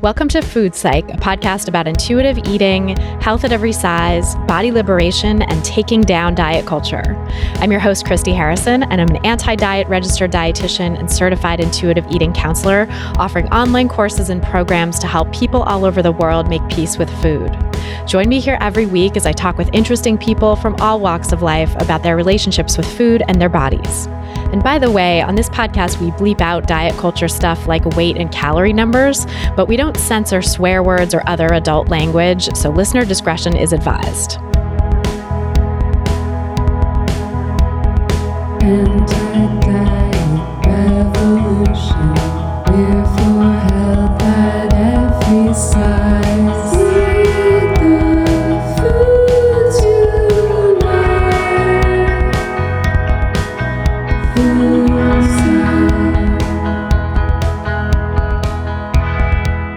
Welcome to Food Psych, a podcast about intuitive eating, health at every size, body liberation, and taking down diet culture. I'm your host, Christy Harrison, and I'm an anti-diet registered dietitian and certified intuitive eating counselor, offering online courses and programs to help people all over the world make peace with food. Join me here every week as I talk with interesting people from all walks of life about their relationships with food and their bodies. And by the way, on this podcast, we bleep out diet culture stuff like weight and calorie numbers, but we don't censor swear words or other adult language, so listener discretion is advised. Anti-diet revolution, we're for health at every size. Eat the foods you like. Food Psych.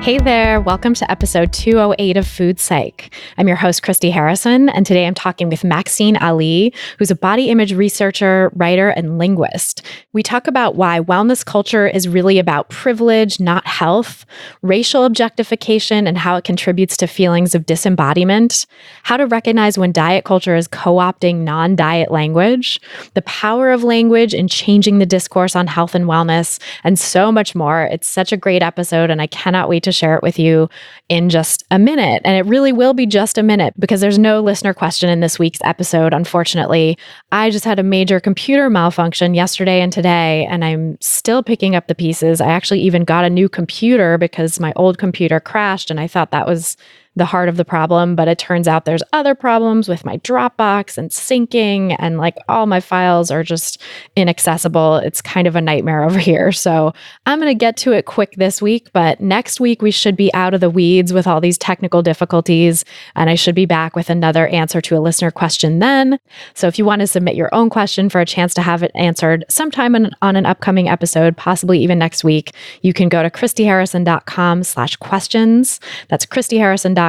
Hey there, welcome to episode 208 of Food Psych. I'm your host, Christy Harrison, and today I'm talking with Maxine Ali, who's a body image researcher, writer, and linguist. We talk about why wellness culture is really about privilege, not health, racial objectification and how it contributes to feelings of disembodiment, how to recognize when diet culture is co-opting non-diet language, the power of language in changing the discourse on health and wellness, and so much more. It's such a great episode, and I cannot wait to share it with you in just a minute. And it really will be just a minute because there's no listener question in this week's episode, unfortunately. I just had a major computer malfunction yesterday and today, and I'm still picking up the pieces. I actually even got a new computer because my old computer crashed, and I thought that was the heart of the problem, but it turns out there's other problems with my Dropbox and syncing, and like all my files are just inaccessible. It's kind of a nightmare over here. So I'm going to get to it quick this week, but next week we should be out of the weeds with all these technical difficulties, and I should be back with another answer to a listener question then. So if you want to submit your own question for a chance to have it answered sometime on an upcoming episode, possibly even next week, you can go to christyharrison.com/questions. That's christyharrison.com/questions.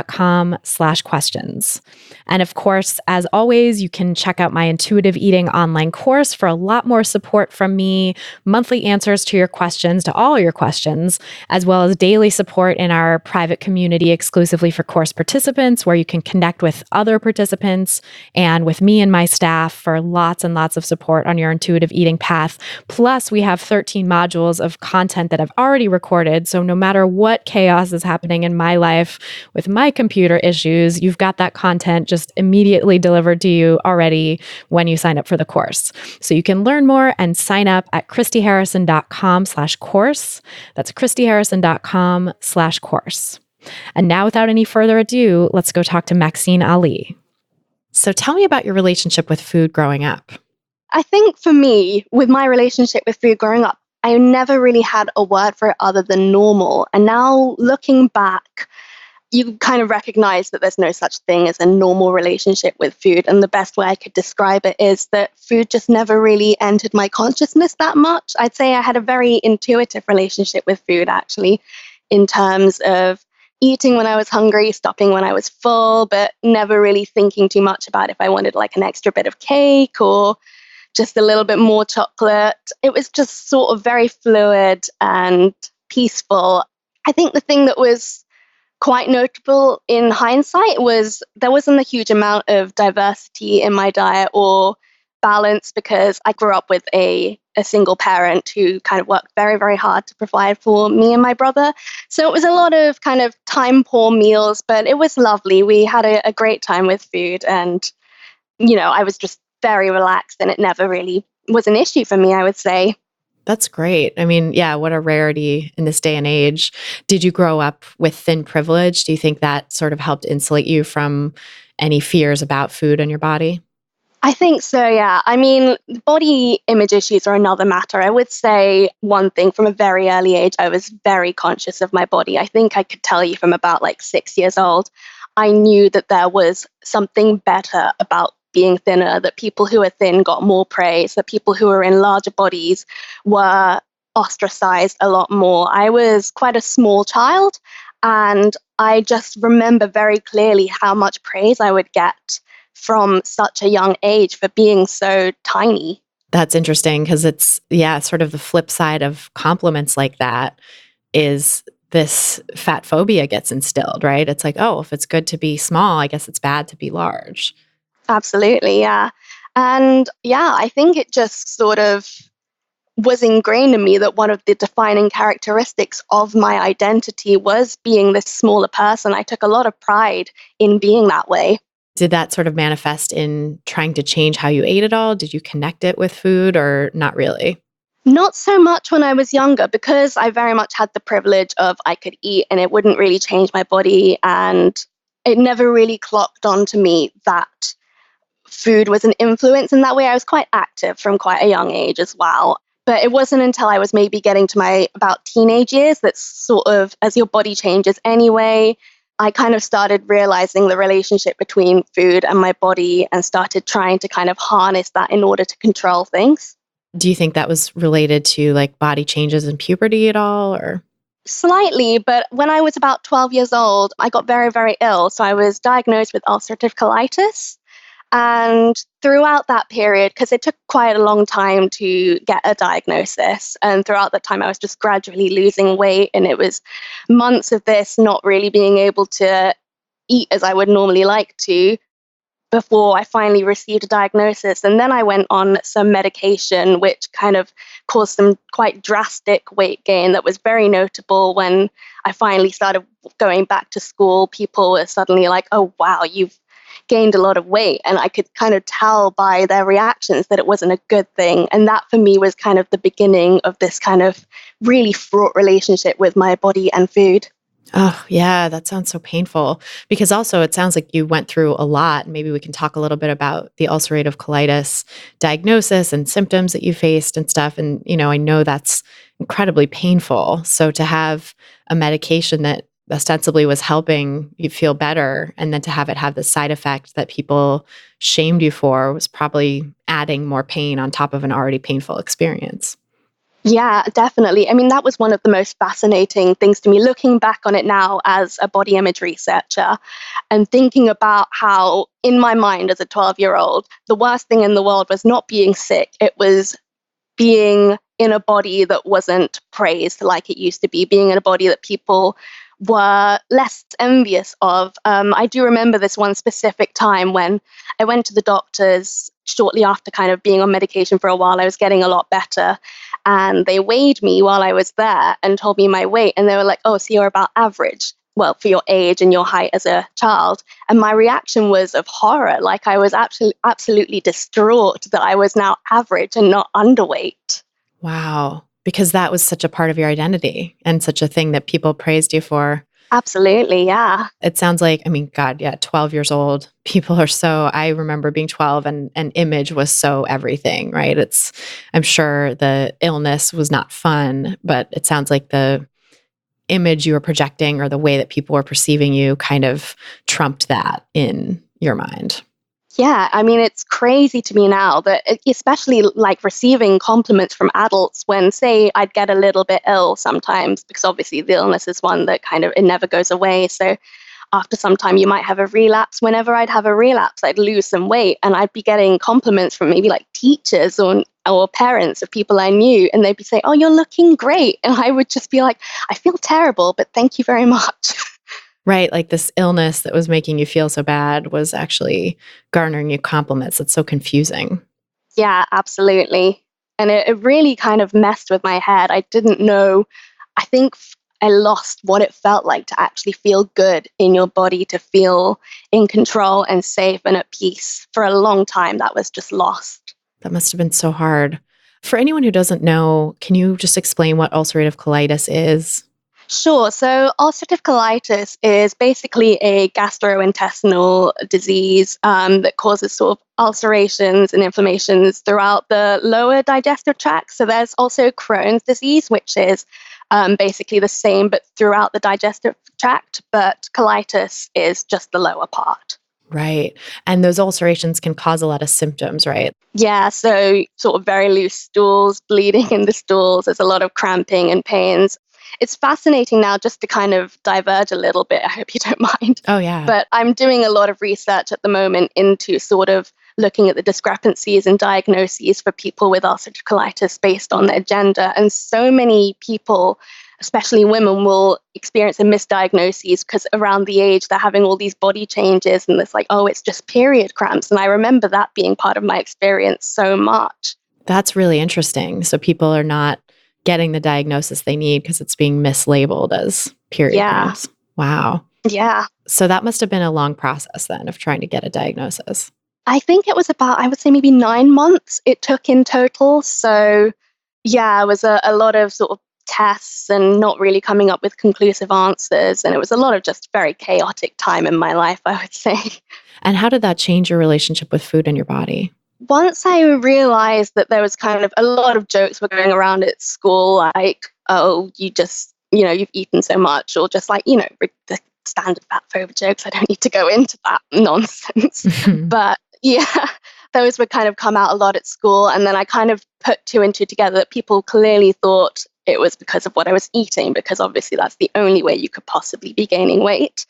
And of course, as always, you can check out my intuitive eating online course for a lot more support from me, monthly answers to your questions, to all your questions, as well as daily support in our private community exclusively for course participants, where you can connect with other participants and with me and my staff for lots and lots of support on your intuitive eating path. Plus, we have 13 modules of content that I've already recorded. So no matter what chaos is happening in my life with my computer issues, you've got that content just immediately delivered to you already when you sign up for the course. So you can learn more and sign up at christyharrison.com/course. That's christyharrison.com/course. And now, without any further ado, let's go talk to Maxine Ali. So tell me about your relationship with food growing up. I think for me, with my relationship with food growing up, I never really had a word for it other than normal. And now looking back, you kind of recognize that there's no such thing as a normal relationship with food. And the best way I could describe it is that food just never really entered my consciousness that much. I'd say I had a very intuitive relationship with food, actually, in terms of eating when I was hungry, stopping when I was full, but never really thinking too much about if I wanted like an extra bit of cake or just a little bit more chocolate. It was just sort of very fluid and peaceful. I think the thing that was quite notable in hindsight was there wasn't a huge amount of diversity in my diet or balance because I grew up with a single parent who kind of worked very, very hard to provide for me and my brother. So it was a lot of kind of time-poor meals, but it was lovely. We had a great time with food, and, you know, I was just very relaxed, and it never really was an issue for me, I would say. That's great. I mean, yeah, what a rarity in this day and age. Did you grow up with thin privilege? Do you think that sort of helped insulate you from any fears about food and your body? I think so, yeah. I mean, body image issues are another matter. I would say one thing from a very early age, I was very conscious of my body. I think I could tell you from about like 6 years old, I knew that there was something better about being thinner, that people who are thin got more praise, that people who are in larger bodies were ostracized a lot more. I was quite a small child, and I just remember very clearly how much praise I would get from such a young age for being so tiny. That's interesting because it's, sort of the flip side of compliments like that is this fat phobia gets instilled, right? It's like, oh, if it's good to be small, I guess it's bad to be large. Absolutely, yeah. And yeah, I think it just sort of was ingrained in me that one of the defining characteristics of my identity was being this smaller person. I took a lot of pride in being that way. Did that sort of manifest in trying to change how you ate at all? Did you connect it with food or not really? Not so much when I was younger, because I very much had the privilege of I could eat and it wouldn't really change my body. And it never really clocked onto me that food was an influence in that way. I was quite active from quite a young age as well. But it wasn't until I was maybe getting to my about teenage years that sort of, as your body changes anyway, I kind of started realizing the relationship between food and my body and started trying to kind of harness that in order to control things. Do you think that was related to like body changes in puberty at all, or? Slightly, but when I was about 12 years old, I got very, very ill. So I was diagnosed with ulcerative colitis. And throughout that period, because it took quite a long time to get a diagnosis, and throughout that time, I was just gradually losing weight. And it was months of this not really being able to eat as I would normally like to before I finally received a diagnosis. And then I went on some medication, which kind of caused some quite drastic weight gain that was very notable. When I finally started going back to school, people were suddenly like, oh, wow, you've gained a lot of weight. And I could kind of tell by their reactions that it wasn't a good thing. And that for me was kind of the beginning of this kind of really fraught relationship with my body and food. Oh, yeah, that sounds so painful. Because also it sounds like you went through a lot. Maybe we can talk a little bit about the ulcerative colitis diagnosis and symptoms that you faced and stuff. And, I know that's incredibly painful. So to have a medication that ostensibly was helping you feel better, and then to have it have the side effect that people shamed you for was probably adding more pain on top of an already painful experience. Yeah, definitely. I mean, that was one of the most fascinating things to me, looking back on it now as a body image researcher and thinking about how, in my mind as a 12-year-old, the worst thing in the world was not being sick. It was being in a body that wasn't praised like it used to be, being in a body that people were less envious of. I do remember this one specific time when I went to the doctors shortly after kind of being on medication for a while. I was getting a lot better. And they weighed me while I was there and told me my weight. And they were like, oh, so you're about average, well, for your age and your height as a child. And my reaction was of horror. Like I was absolutely distraught that I was now average and not underweight. Wow. Because that was such a part of your identity and such a thing that people praised you for. Absolutely, yeah. It sounds like, 12 years old. People are so, I remember being 12 and image was so everything, right? I'm sure the illness was not fun, but it sounds like the image you were projecting or the way that people were perceiving you kind of trumped that in your mind. Yeah, I mean, it's crazy to me now that, especially like receiving compliments from adults when, say, I'd get a little bit ill sometimes, because obviously the illness is one that kind of, it never goes away. So after some time, you might have a relapse. Whenever I'd have a relapse, I'd lose some weight and I'd be getting compliments from maybe like teachers or parents of people I knew. And they'd be saying, oh, you're looking great. And I would just be like, I feel terrible, but thank you very much. Right. Like this illness that was making you feel so bad was actually garnering you compliments. It's so confusing. Yeah, absolutely. And it really kind of messed with my head. I didn't know. I think I lost what it felt like to actually feel good in your body, to feel in control and safe and at peace. For a long time, that was just lost. That must have been so hard. For anyone who doesn't know, can you just explain what ulcerative colitis is? Sure. So ulcerative colitis is basically a gastrointestinal disease that causes sort of ulcerations and inflammations throughout the lower digestive tract. So there's also Crohn's disease, which is basically the same, but throughout the digestive tract. But colitis is just the lower part. Right. And those ulcerations can cause a lot of symptoms, right? Yeah, so sort of very loose stools, bleeding in the stools. There's a lot of cramping and pains. It's fascinating now, just to kind of diverge a little bit. I hope you don't mind. Oh, yeah. But I'm doing a lot of research at the moment into sort of looking at the discrepancies and diagnoses for people with ulcerative colitis based on their gender. And so many people especially women, will experience a misdiagnosis because around the age they're having all these body changes and it's like, oh, it's just period cramps. And I remember that being part of my experience so much. That's really interesting. So people are not getting the diagnosis they need because it's being mislabeled as period cramps. Wow. Yeah. So that must have been a long process then of trying to get a diagnosis. I think it was about, I would say maybe 9 months it took in total. So yeah, it was a lot of sort of tests and not really coming up with conclusive answers. And it was a lot of just very chaotic time in my life, I would say. And how did that change your relationship with food in your body? Once I realized that there was kind of a lot of jokes were going around at school, like, oh, you just, you've eaten so much, or just like, the standard fat phobia jokes. I don't need to go into that nonsense. But yeah, those would kind of come out a lot at school. And then I kind of put 2 and 2 together that people clearly thought it was because of what I was eating, because obviously that's the only way you could possibly be gaining weight.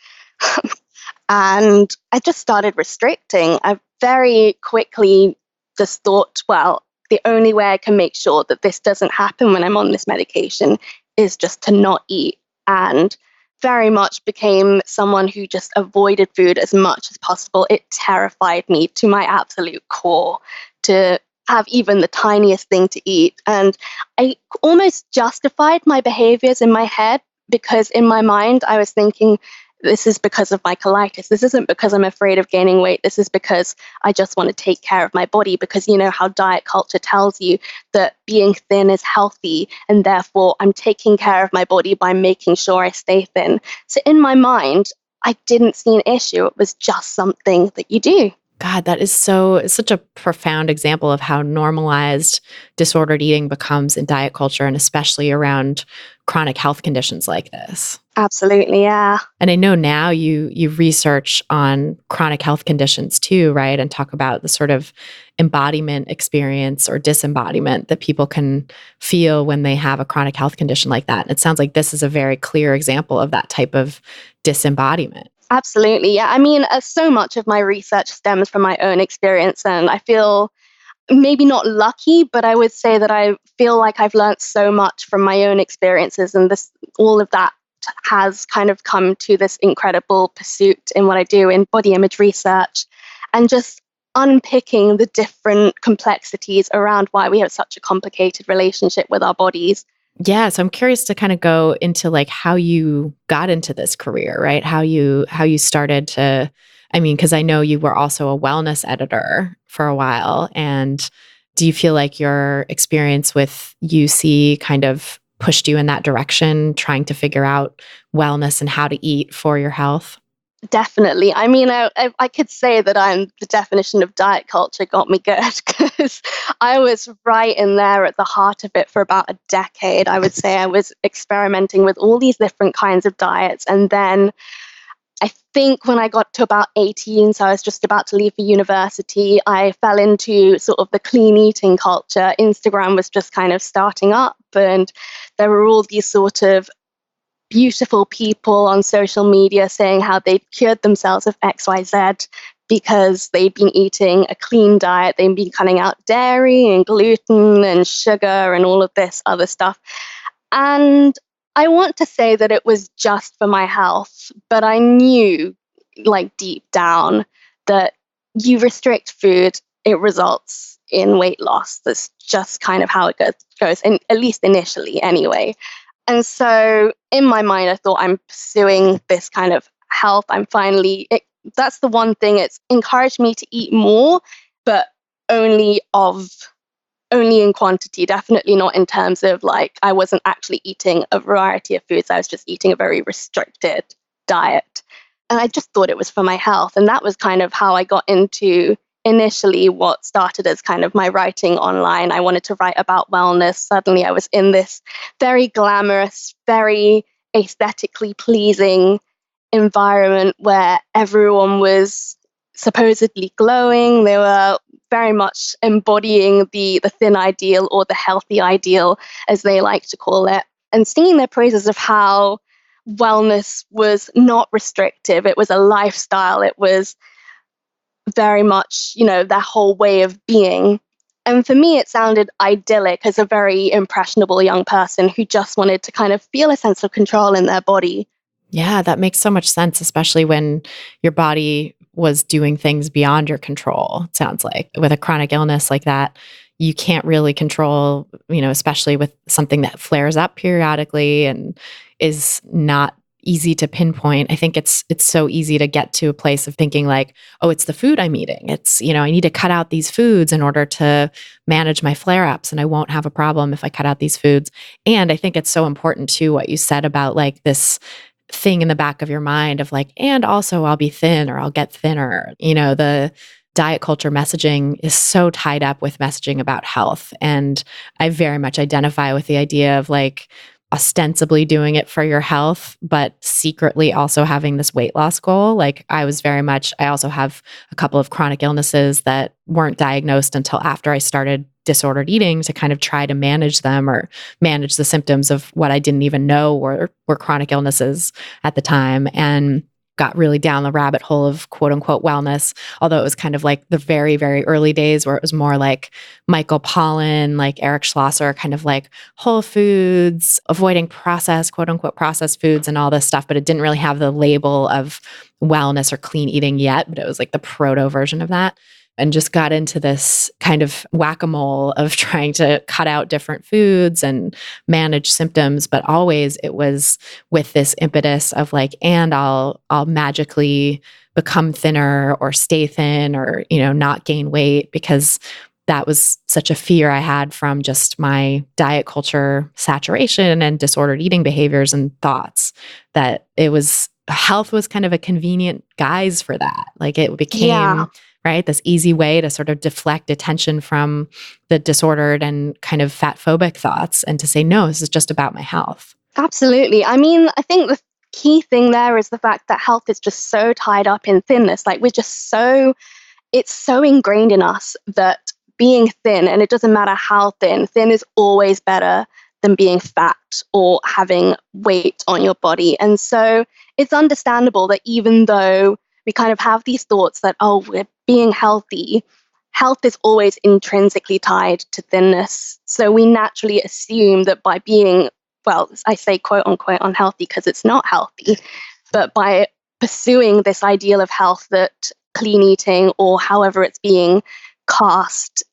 And I just started restricting. I very quickly just thought, well, the only way I can make sure that this doesn't happen when I'm on this medication is just to not eat. And very much became someone who just avoided food as much as possible. It terrified me to my absolute core to have even the tiniest thing to eat. And I almost justified my behaviors in my head, because in my mind, I was thinking, this is because of my colitis. This isn't because I'm afraid of gaining weight. This is because I just want to take care of my body, because you know how diet culture tells you that being thin is healthy, and therefore I'm taking care of my body by making sure I stay thin. So in my mind, I didn't see an issue. It was just something that you do. God, that is such a profound example of how normalized disordered eating becomes in diet culture, and especially around chronic health conditions like this. Absolutely, yeah. And I know now you research on chronic health conditions too, right? And talk about the sort of embodiment experience or disembodiment that people can feel when they have a chronic health condition like that. And it sounds like this is a very clear example of that type of disembodiment. Absolutely, yeah. I mean, so much of my research stems from my own experience, and I feel maybe not lucky, but I would say that I feel like I've learned so much from my own experiences, and all of that has kind of come to this incredible pursuit in what I do in body image research, and just unpicking the different complexities around why we have such a complicated relationship with our bodies. Yeah, so I'm curious to kind of go into like how you got into this career, right? How you started to, I mean, because I know you were also a wellness editor for a while. And do you feel like your experience with UC kind of pushed you in that direction, trying to figure out wellness and how to eat for your health? Definitely. I mean, I could say that I'm the definition of diet culture got me good, because I was right in there at the heart of it for about a decade. I would say I was experimenting with all these different kinds of diets. And then I think when I got to about 18, so I was just about to leave for university, I fell into sort of the clean eating culture. Instagram was just kind of starting up, and there were all these sort of beautiful people on social media saying how they'd cured themselves of XYZ because they'd been eating a clean diet. They'd been cutting out dairy and gluten and sugar and all of this other stuff. And I want to say that it was just for my health, but I knew, like deep down, that you restrict food, it results in weight loss. That's just kind of how it goes, and at least initially anyway. And so in my mind, I thought, I'm pursuing this kind of health. That's the one thing. It's encouraged me to eat more, but only in quantity, definitely not in terms of like, I wasn't actually eating a variety of foods. I was just eating a very restricted diet. And I just thought it was for my health. And that was kind of how I got into initially what started as kind of my writing online. I wanted to write about wellness. Suddenly I was in this very glamorous, very aesthetically pleasing environment where everyone was supposedly glowing. They were very much embodying the thin ideal, or the healthy ideal, as they like to call it, and singing their praises of how wellness was not restrictive. It was a lifestyle. It was very much, their whole way of being. And for me, it sounded idyllic as a very impressionable young person who just wanted to kind of feel a sense of control in their body. Yeah, that makes so much sense, especially when your body was doing things beyond your control. It sounds like with a chronic illness like that, you can't really control, especially with something that flares up periodically and is not easy to pinpoint. I think it's so easy to get to a place of thinking like, oh, it's the food I'm eating. It's, I need to cut out these foods in order to manage my flare-ups, and I won't have a problem if I cut out these foods. And I think it's so important too, what you said about like this thing in the back of your mind of like, and also I'll be thin or I'll get thinner. The diet culture messaging is so tied up with messaging about health. And I very much identify with the idea of like ostensibly doing it for your health, but secretly also having this weight loss goal. Like I also have a couple of chronic illnesses that weren't diagnosed until after I started disordered eating to kind of try to manage them or manage the symptoms of what I didn't even know were chronic illnesses at the time, and got really down the rabbit hole of quote unquote wellness. Although it was kind of like the very, very early days where it was more like Michael Pollan, like Eric Schlosser, kind of like whole foods, avoiding processed, quote unquote processed foods and all this stuff. But it didn't really have the label of wellness or clean eating yet, but it was like the proto version of that. And just got into this kind of whack-a-mole of trying to cut out different foods and manage symptoms. But always it was with this impetus of like, and I'll magically become thinner or stay thin or, not gain weight, because that was such a fear I had from just my diet culture saturation and disordered eating behaviors and thoughts, that health was kind of a convenient guise for that. Like it became... right? This easy way to sort of deflect attention from the disordered and kind of fat phobic thoughts and to say, no, this is just about my health. Absolutely. I mean, I think the key thing there is the fact that health is just so tied up in thinness. Like it's so ingrained in us that being thin, and it doesn't matter how thin is always better than being fat or having weight on your body. And so it's understandable that even though we kind of have these thoughts that, oh, we're being healthy, health is always intrinsically tied to thinness. So we naturally assume that by being, well, I say quote unquote unhealthy because it's not healthy, but by pursuing this ideal of health that clean eating or however it's being cast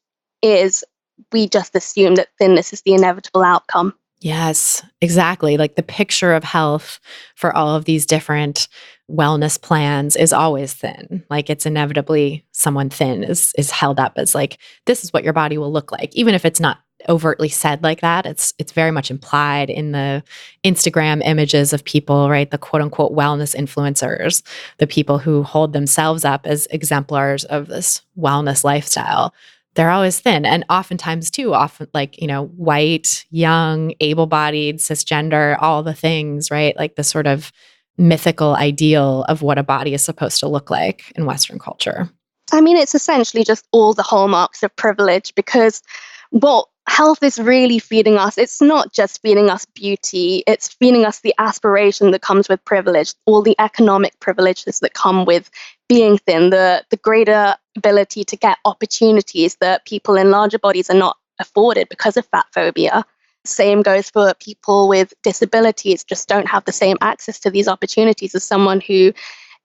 is, we just assume that thinness is the inevitable outcome. Yes, exactly. Like the picture of health for all of these different wellness plans is always thin. Like it's inevitably someone thin is held up as like, this is what your body will look like. Even if it's not overtly said like that, it's very much implied in the Instagram images of people, right? The quote unquote wellness influencers, the people who hold themselves up as exemplars of this wellness lifestyle. They're always thin. And oftentimes too, like, white, young, able-bodied, cisgender, all the things, right? Like the sort of mythical ideal of what a body is supposed to look like in Western culture. I mean, it's essentially just all the hallmarks of privilege, because what health is really feeding us, it's not just feeding us beauty, it's feeding us the aspiration that comes with privilege, all the economic privileges that come with being thin, the greater ability to get opportunities that people in larger bodies are not afforded because of fat phobia. Same goes for people with disabilities, just don't have the same access to these opportunities as someone who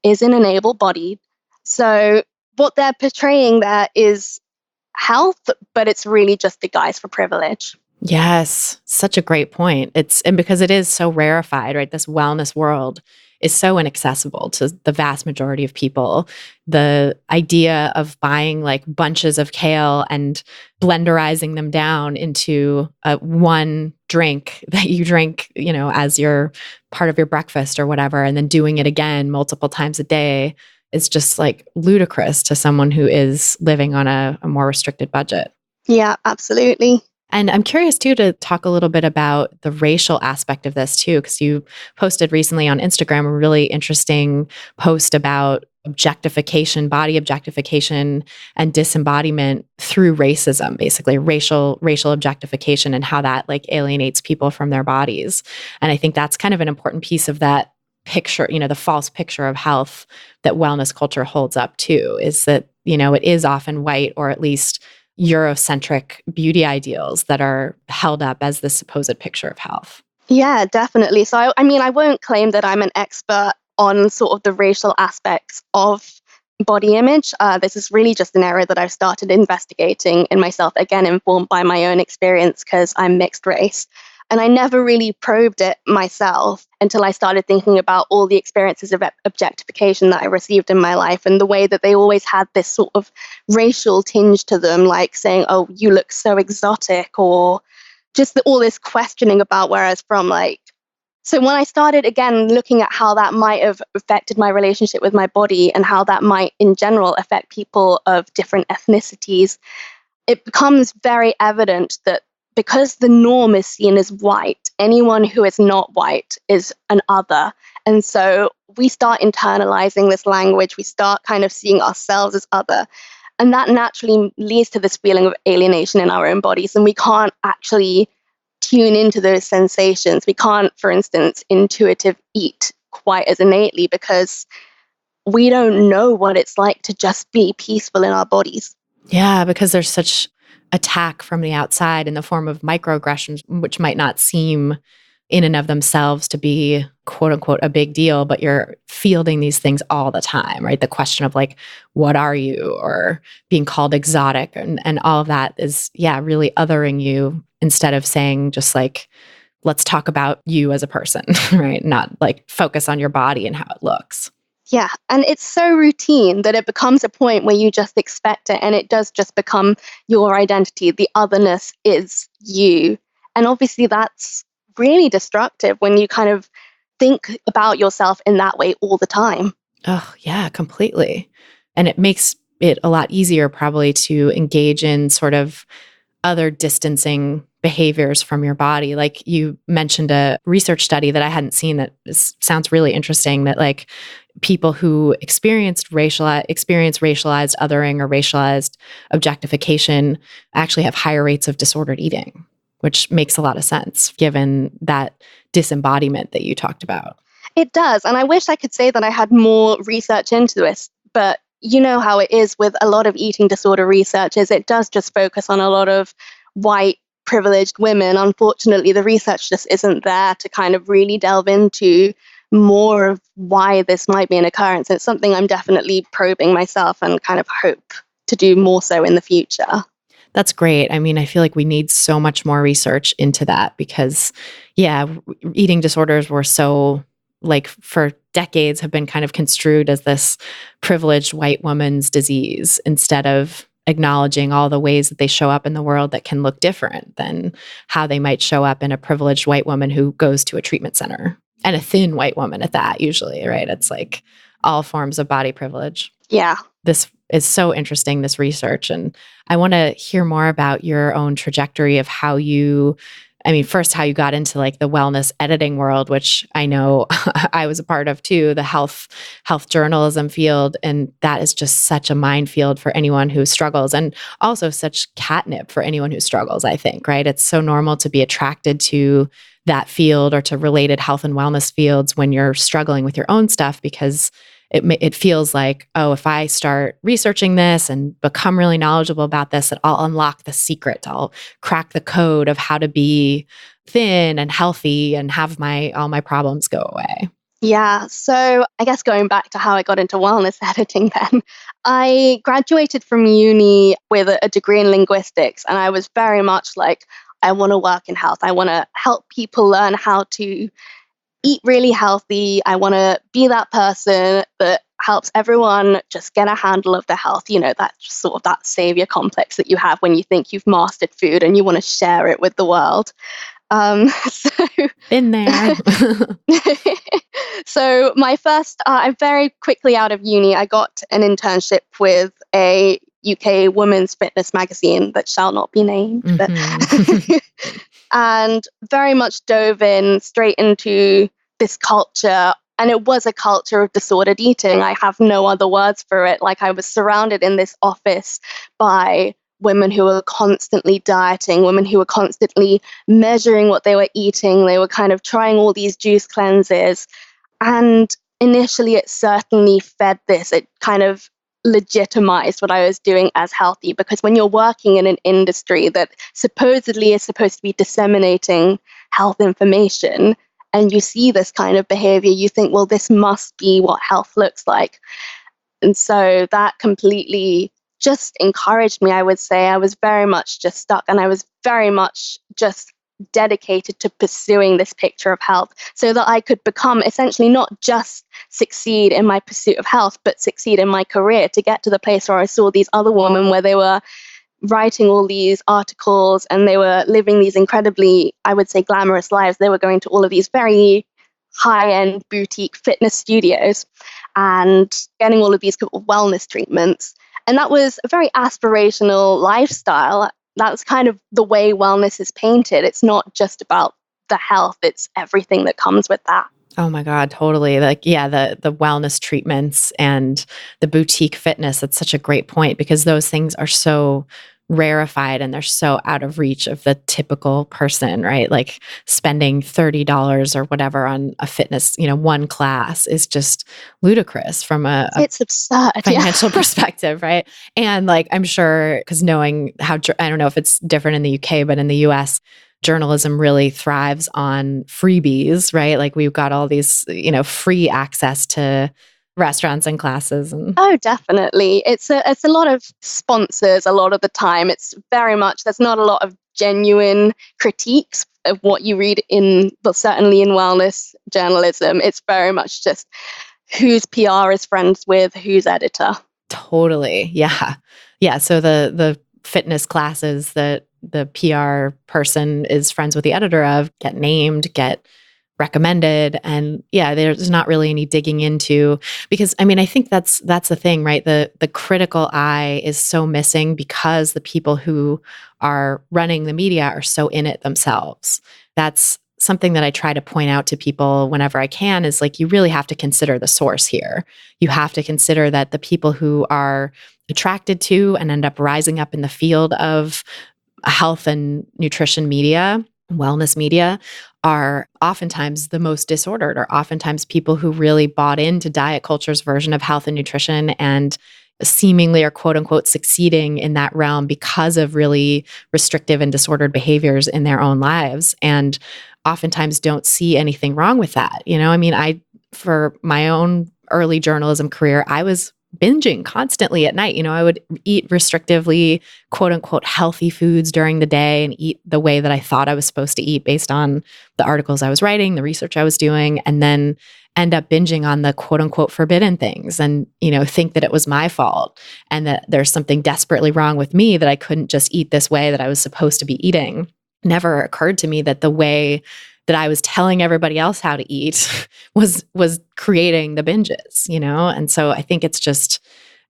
is in an able-bodied. So what they're portraying there is health, but it's really just the guise for privilege. Yes, such a great point. And because it is so rarefied, right? This wellness world is so inaccessible to the vast majority of people. The idea of buying like bunches of kale and blenderizing them down into one drink that you drink, as your part of your breakfast or whatever, and then doing it again multiple times a day is just like ludicrous to someone who is living on a more restricted budget. Yeah, absolutely. And I'm curious too to talk a little bit about the racial aspect of this too, because you posted recently on Instagram a really interesting post about objectification, body objectification, and disembodiment through racism, basically racial objectification, and how that like alienates people from their bodies. And I think that's kind of an important piece of that picture, the false picture of health that wellness culture holds up too, is that, it is often white, or at least Eurocentric beauty ideals that are held up as the supposed picture of health. Yeah, definitely. So, I mean, I won't claim that I'm an expert on sort of the racial aspects of body image. This is really just an area that I've started investigating in myself, again, informed by my own experience because I'm mixed race. And I never really probed it myself until I started thinking about all the experiences of objectification that I received in my life and the way that they always had this sort of racial tinge to them, like saying, oh, you look so exotic, or just all this questioning about where I was from. So when I started, again, looking at how that might have affected my relationship with my body and how that might, in general, affect people of different ethnicities, it becomes very evident that because the norm is seen as white, anyone who is not white is an other. And so we start internalizing this language. We start kind of seeing ourselves as other. And that naturally leads to this feeling of alienation in our own bodies. And we can't actually tune into those sensations. We can't, for instance, intuitive eat quite as innately because we don't know what it's like to just be peaceful in our bodies. Yeah, because there's such attack from the outside in the form of microaggressions, which might not seem in and of themselves to be quote unquote a big deal, but you're fielding these things all the time, right? The question of like, what are you? Or being called exotic and all of that is, really othering you instead of saying just like, let's talk about you as a person, right? Not like focus on your body and how it looks. Yeah, and it's so routine that it becomes a point where you just expect it and it does just become your identity. The otherness is you. And obviously that's really destructive when you kind of think about yourself in that way all the time. Oh, yeah, completely. And it makes it a lot easier probably to engage in sort of other distancing behaviors from your body. Like you mentioned a research study that I hadn't seen that sounds really interesting, that like people who experience racialized othering or racialized objectification actually have higher rates of disordered eating, which makes a lot of sense given that disembodiment that you talked about. It does. And I wish I could say that I had more research into this, but you know how it is with a lot of eating disorder research is it does just focus on a lot of white privileged women. Unfortunately, the research just isn't there to kind of really delve into more of why this might be an occurrence. It's something I'm definitely probing myself and kind of hope to do more so in the future. That's great. I mean, I feel like we need so much more research into that because, eating disorders were so, like, for decades have been kind of construed as this privileged white woman's disease instead of acknowledging all the ways that they show up in the world that can look different than how they might show up in a privileged white woman who goes to a treatment center. And a thin white woman at that, usually, right? It's like all forms of body privilege. Yeah. This is so interesting, this research. And I want to hear more about your own trajectory of how you got into like the wellness editing world, which I know I was a part of too, the health journalism field. And that is just such a minefield for anyone who struggles, and also such catnip for anyone who struggles, I think, right? It's so normal to be attracted to that field or to related health and wellness fields when you're struggling with your own stuff, because it feels like, oh, if I start researching this and become really knowledgeable about this, that I'll unlock the secret. I'll crack the code of how to be thin and healthy and have all my problems go away. Yeah. So I guess going back to how I got into wellness editing then, I graduated from uni with a degree in linguistics, and I was very much like, I want to work in health. I want to help people learn how to eat really healthy. I want to be that person that helps everyone just get a handle of their health. You know, that sort of that savior complex that you have when you think you've mastered food and you want to share it with the world. So been there. So my first, I'm very quickly out of uni. I got an internship with a UK women's fitness magazine that shall not be named, and very much dove in straight into this culture. And it was a culture of disordered eating. I have no other words for it. Like, I was surrounded in this office by women who were constantly dieting, women who were constantly measuring what they were eating. They were kind of trying all these juice cleanses. And initially, it certainly fed this. It kind of legitimized what I was doing as healthy, because when you're working in an industry that supposedly is supposed to be disseminating health information, and you see this kind of behavior, you think, well, this must be what health looks like. And so that completely just encouraged me, I would say. I was very much just stuck, and I was very much just dedicated to pursuing this picture of health so that I could become essentially not just succeed in my pursuit of health, but succeed in my career, to get to the place where I saw these other women where they were writing all these articles and they were living these incredibly, I would say, glamorous lives. They were going to all of these very high-end boutique fitness studios and getting all of these wellness treatments. And that was a very aspirational lifestyle. That's kind of the way wellness is painted. It's not just about the health, it's everything that comes with that. Oh my God, totally. Like, yeah, the wellness treatments and the boutique fitness, that's such a great point, because those things are so rarefied and they're so out of reach of the typical person, right? Like spending $30 or whatever on a fitness, one class is just ludicrous from it's absurd financial perspective, right? And like, I'm sure, because knowing how, I don't know if it's different in the UK, but in the US, journalism really thrives on freebies, right? Like we've got all these, free access to restaurants and classes. Oh, definitely. It's a lot of sponsors a lot of the time. It's very much, there's not a lot of genuine critiques of what you read but certainly in wellness journalism, it's very much just whose PR is friends with whose editor. Totally. Yeah. Yeah. So the fitness classes that the PR person is friends with the editor of get named, get recommended. And yeah, there's not really any digging into, because I think that's the thing, right? The critical eye is so missing because the people who are running the media are so in it themselves. That's something that I try to point out to people whenever I can, is like, you really have to consider the source here. You have to consider that the people who are attracted to and end up rising up in the field of health and nutrition media, wellness media, are oftentimes the most disordered, or oftentimes people who really bought into diet culture's version of health and nutrition and seemingly are quote unquote succeeding in that realm because of really restrictive and disordered behaviors in their own lives, and oftentimes don't see anything wrong with that. For my own early journalism career, I was binging constantly at night. I would eat restrictively, quote unquote, healthy foods during the day and eat the way that I thought I was supposed to eat based on the articles I was writing, the research I was doing, and then end up binging on the quote unquote forbidden things and, think that it was my fault and that there's something desperately wrong with me that I couldn't just eat this way that I was supposed to be eating. Never occurred to me that the way that I was telling everybody else how to eat was creating the binges, And so I think it's just,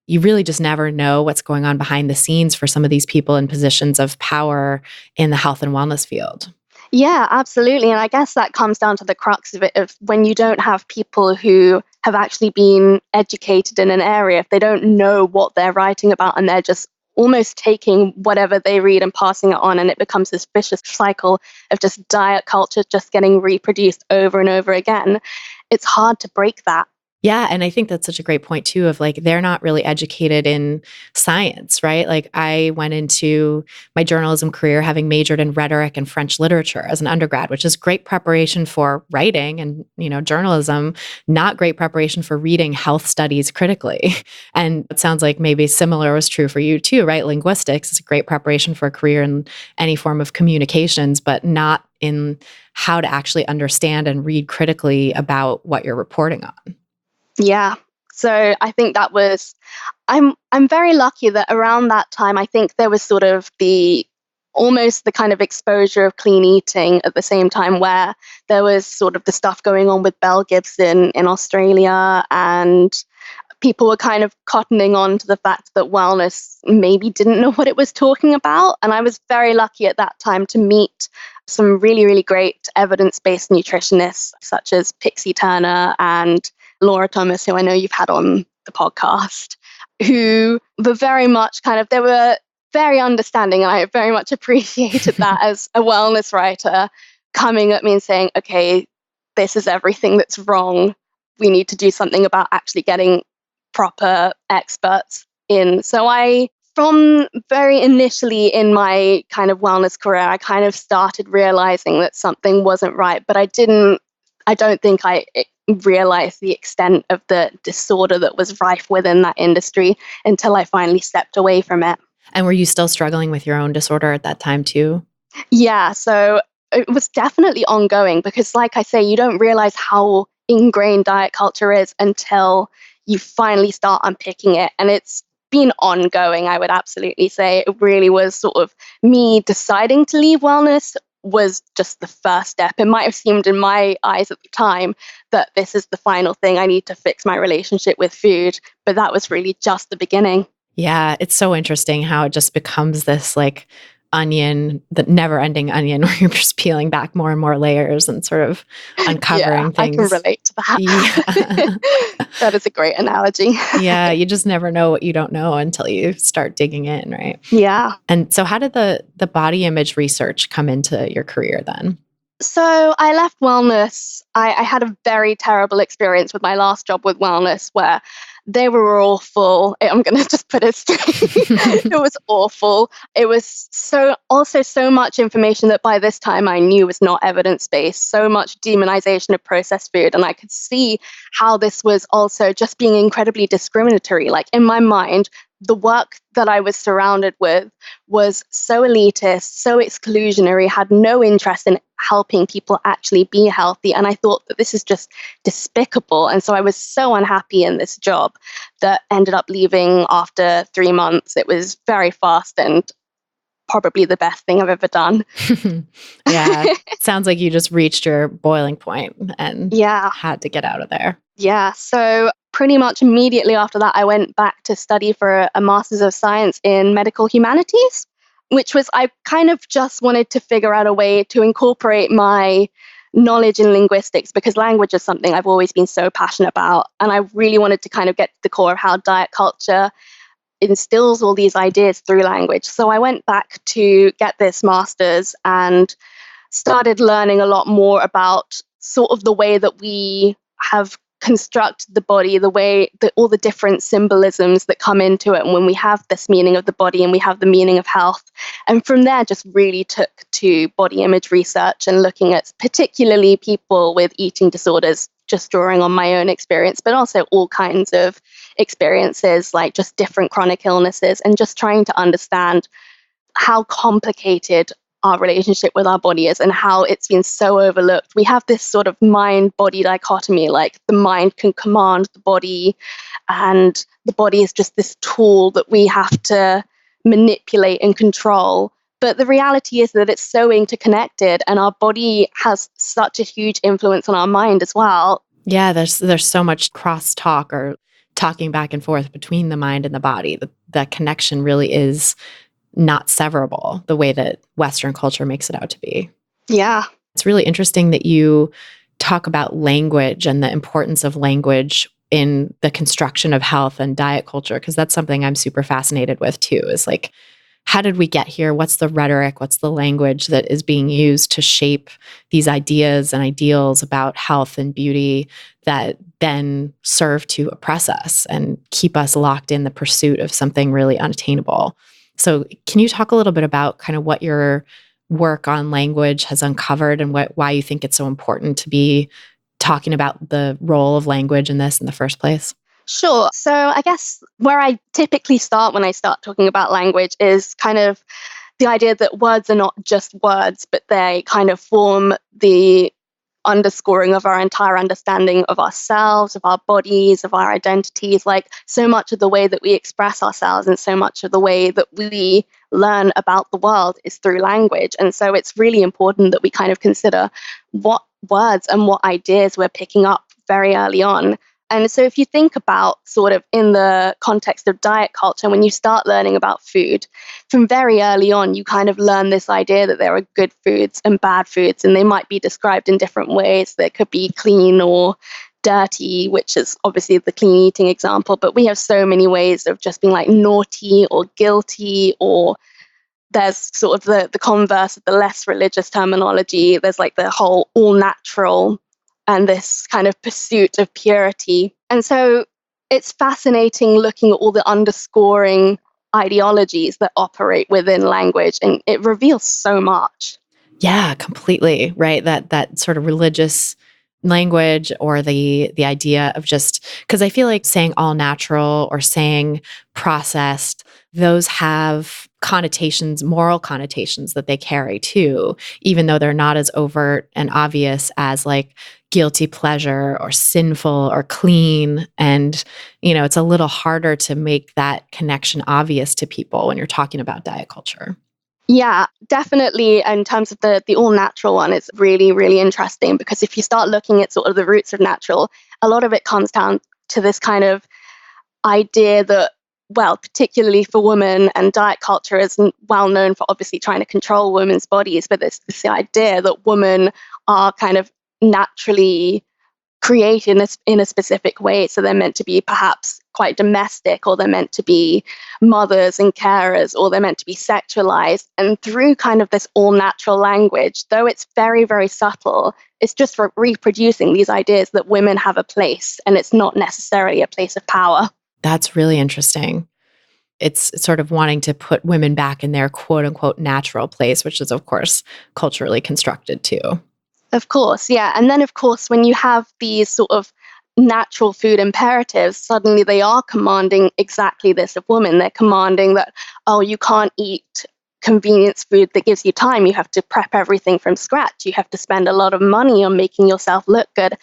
you really just never know what's going on behind the scenes for some of these people in positions of power in the health and wellness field. Yeah, absolutely. And I guess that comes down to the crux of it, of when you don't have people who have actually been educated in an area, if they don't know what they're writing about and they're just almost taking whatever they read and passing it on, and it becomes this vicious cycle of just diet culture just getting reproduced over and over again. It's hard to break that. Yeah. And I think that's such a great point too, of like, they're not really educated in science, right? Like I went into my journalism career having majored in rhetoric and French literature as an undergrad, which is great preparation for writing and, journalism, not great preparation for reading health studies critically. And it sounds like maybe similar was true for you too, right? Linguistics is a great preparation for a career in any form of communications, but not in how to actually understand and read critically about what you're reporting on. Yeah. So I think that was, I'm very lucky that around that time, I think there was sort of almost the kind of exposure of clean eating at the same time, where there was sort of the stuff going on with Belle Gibson in Australia, and people were kind of cottoning on to the fact that wellness maybe didn't know what it was talking about. And I was very lucky at that time to meet some really, really great evidence-based nutritionists, such as Pixie Turner and Laura Thomas, who I know you've had on the podcast, who were very much they were very understanding. And I very much appreciated that as a wellness writer, coming at me and saying, okay, this is everything that's wrong. We need to do something about actually getting proper experts in. So from very initially in my kind of wellness career, I kind of started realizing that something wasn't right, but I don't think I realized the extent of the disorder that was rife within that industry until I finally stepped away from it. And were you still struggling with your own disorder at that time too? Yeah, so it was definitely ongoing because, like I say, you don't realize how ingrained diet culture is until you finally start unpicking it. And it's been ongoing, I would absolutely say. It really was sort of me deciding to leave wellness was just the first step. It might have seemed in my eyes at the time that this is the final thing. I need to fix my relationship with food. But that was really just the beginning. Yeah, it's so interesting how it just becomes this like onion, the never ending onion, where you're just peeling back more and more layers and sort of uncovering things. I can relate to that. Yeah. That is a great analogy. Yeah, you just never know what you don't know until you start digging in, right? Yeah. And so how did the body image research come into your career then? So I left wellness. I had a very terrible experience with my last job with wellness where they were awful. I'm going to just put it straight. It was awful. It was so much information that by this time I knew was not evidence-based, so much demonization of processed food. And I could see how this was also just being incredibly discriminatory. Like in my mind, the work that I was surrounded with was so elitist, so exclusionary, had no interest in helping people actually be healthy. And I thought that this is just despicable. And so I was so unhappy in this job that ended up leaving after 3 months. It was very fast and probably the best thing I've ever done. Yeah. Sounds like you just reached your boiling point and had to get out of there. Yeah. So pretty much immediately after that, I went back to study for a Master's of Science in Medical Humanities, which was, I kind of just wanted to figure out a way to incorporate my knowledge in linguistics, because language is something I've always been so passionate about. And I really wanted to kind of get to the core of how diet culture instills all these ideas through language. So I went back to get this master's and started learning a lot more about sort of the way that we have construct the body, the way that all the different symbolisms that come into it, and when we have this meaning of the body and we have the meaning of health. And from there just really took to body image research and looking at particularly people with eating disorders, just drawing on my own experience, but also all kinds of experiences like just different chronic illnesses, and just trying to understand how complicated our relationship with our body is and how it's been so overlooked. We have this sort of mind-body dichotomy, like the mind can command the body and the body is just this tool that we have to manipulate and control. But the reality is that it's so interconnected and our body has such a huge influence on our mind as well. Yeah, there's so much cross-talk or talking back and forth between the mind and the body. That connection really is not severable the way that Western culture makes it out to be. Yeah. It's really interesting that you talk about language and the importance of language in the construction of health and diet culture, because that's something I'm super fascinated with too, is like, how did we get here? What's the rhetoric? What's the language that is being used to shape these ideas and ideals about health and beauty that then serve to oppress us and keep us locked in the pursuit of something really unattainable? So can you talk a little bit about kind of what your work on language has uncovered and why you think it's so important to be talking about the role of language in this in the first place? Sure. So I guess where I typically start when I start talking about language is kind of the idea that words are not just words, but they kind of form the underscoring of our entire understanding of ourselves, of our bodies, of our identities. Like so much of the way that we express ourselves and so much of the way that we learn about the world is through language. And so it's really important that we kind of consider what words and what ideas we're picking up very early on. And so if you think about sort of in the context of diet culture, when you start learning about food, from very early on, you kind of learn this idea that there are good foods and bad foods, and they might be described in different ways. They could be clean or dirty, which is obviously the clean eating example, but we have so many ways of just being like naughty or guilty, or there's sort of the converse of the less religious terminology. There's like the whole all natural and this kind of pursuit of purity. And so it's fascinating looking at all the underscoring ideologies that operate within language, and it reveals so much. Yeah, completely. Right. That sort of religious language, or the idea of just, because I feel like saying all natural or saying processed, those have connotations, moral connotations that they carry too, even though they're not as overt and obvious as like guilty pleasure or sinful or clean. And, it's a little harder to make that connection obvious to people when you're talking about diet culture. Yeah, definitely. In terms of the all natural one, it's really, really interesting, because if you start looking at sort of the roots of natural, a lot of it comes down to this kind of idea that, well, particularly for women, and diet culture is well known for obviously trying to control women's bodies, but there's this idea that women are kind of naturally created in a specific way. So they're meant to be perhaps quite domestic, or they're meant to be mothers and carers, or they're meant to be sexualized. And through kind of this all natural language, though it's very, very subtle, it's just reproducing these ideas that women have a place, and it's not necessarily a place of power. That's really interesting. It's sort of wanting to put women back in their quote unquote natural place, which is, of course, culturally constructed too. Of course, yeah. And then, of course, when you have these sort of natural food imperatives, suddenly they are commanding exactly this of women. They're commanding that, oh, you can't eat convenience food that gives you time. You have to prep everything from scratch. You have to spend a lot of money on making yourself look good.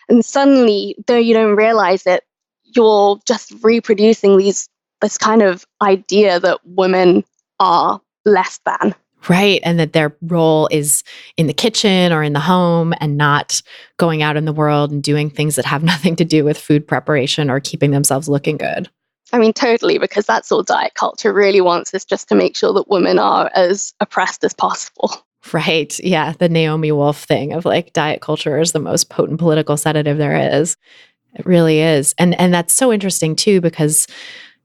And suddenly, though you don't realize it, you're just reproducing this kind of idea that women are less than. Right. And that their role is in the kitchen or in the home, and not going out in the world and doing things that have nothing to do with food preparation or keeping themselves looking good. I mean, totally, because that's all diet culture really wants, is just to make sure that women are as oppressed as possible. Right. Yeah. The Naomi Wolf thing of like diet culture is the most potent political sedative there is. It really is. And that's so interesting too, because,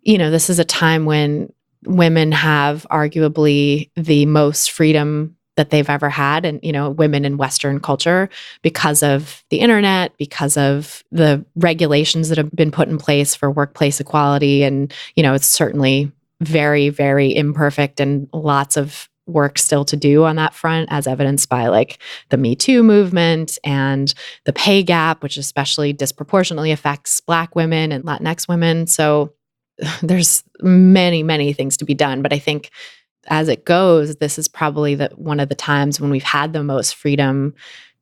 this is a time when women have arguably the most freedom that they've ever had, and women in Western culture, because of the internet, because of the regulations that have been put in place for workplace equality. And it's certainly very, very imperfect, and lots of work still to do on that front, as evidenced by like the Me Too movement and the pay gap, which especially disproportionately affects Black women and Latinx women. So there's many, many things to be done. But I think as it goes, this is probably one of the times when we've had the most freedom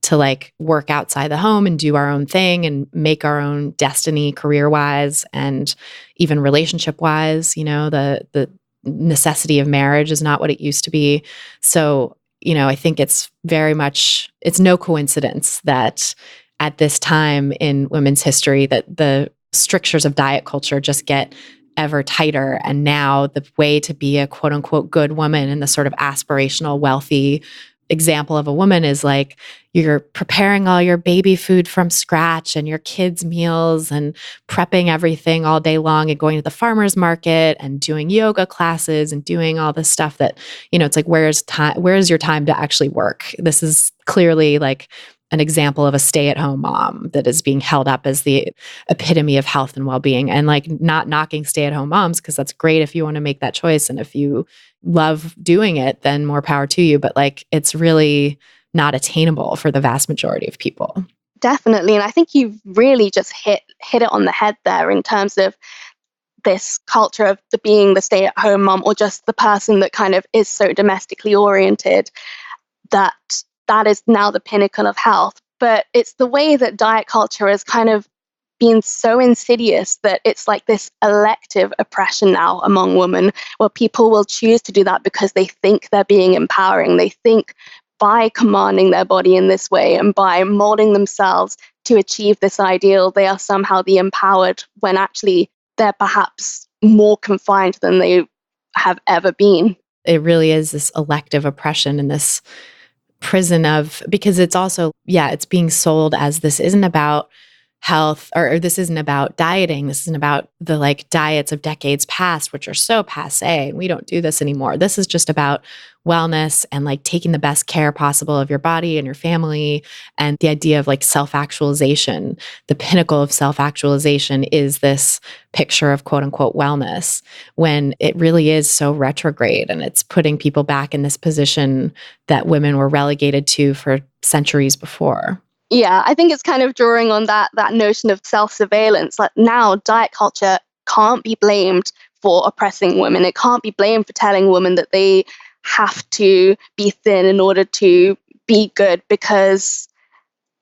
to like work outside the home and do our own thing and make our own destiny career-wise and even relationship-wise. The necessity of marriage is not what it used to be. So, I think it's no coincidence that at this time in women's history that the strictures of diet culture just get ever tighter. And now the way to be a quote unquote good woman, and the sort of aspirational, wealthy example of a woman, is like you're preparing all your baby food from scratch and your kids' meals and prepping everything all day long and going to the farmer's market and doing yoga classes and doing all this stuff that, it's like, where's your time to actually work? This is clearly like an example of a stay-at-home mom that is being held up as the epitome of health and well-being, and like not knocking stay-at-home moms, because that's great if you want to make that choice. And if you love doing it, then more power to you. But like, it's really not attainable for the vast majority of people. Definitely. And I think you've really just hit it on the head there in terms of this culture of being the stay-at-home mom, or just the person that kind of is so domestically oriented that is now the pinnacle of health. But it's the way that diet culture has kind of been so insidious that it's like this elective oppression now among women, where people will choose to do that because they think they're being empowering. They think by commanding their body in this way and by molding themselves to achieve this ideal, they are somehow the empowered, when actually they're perhaps more confined than they have ever been. It really is this elective oppression and this prison of, because it's also, it's being sold as this isn't about health, or this isn't about dieting. This isn't about the like diets of decades past, which are so passé. We don't do this anymore. This is just about wellness and like taking the best care possible of your body and your family. And the idea of like self-actualization, the pinnacle of self-actualization is this picture of quote unquote wellness, when it really is so retrograde, and it's putting people back in this position that women were relegated to for centuries before. Yeah, I think it's kind of drawing on that notion of self-surveillance. Like now, diet culture can't be blamed for oppressing women. It can't be blamed for telling women that they have to be thin in order to be good, because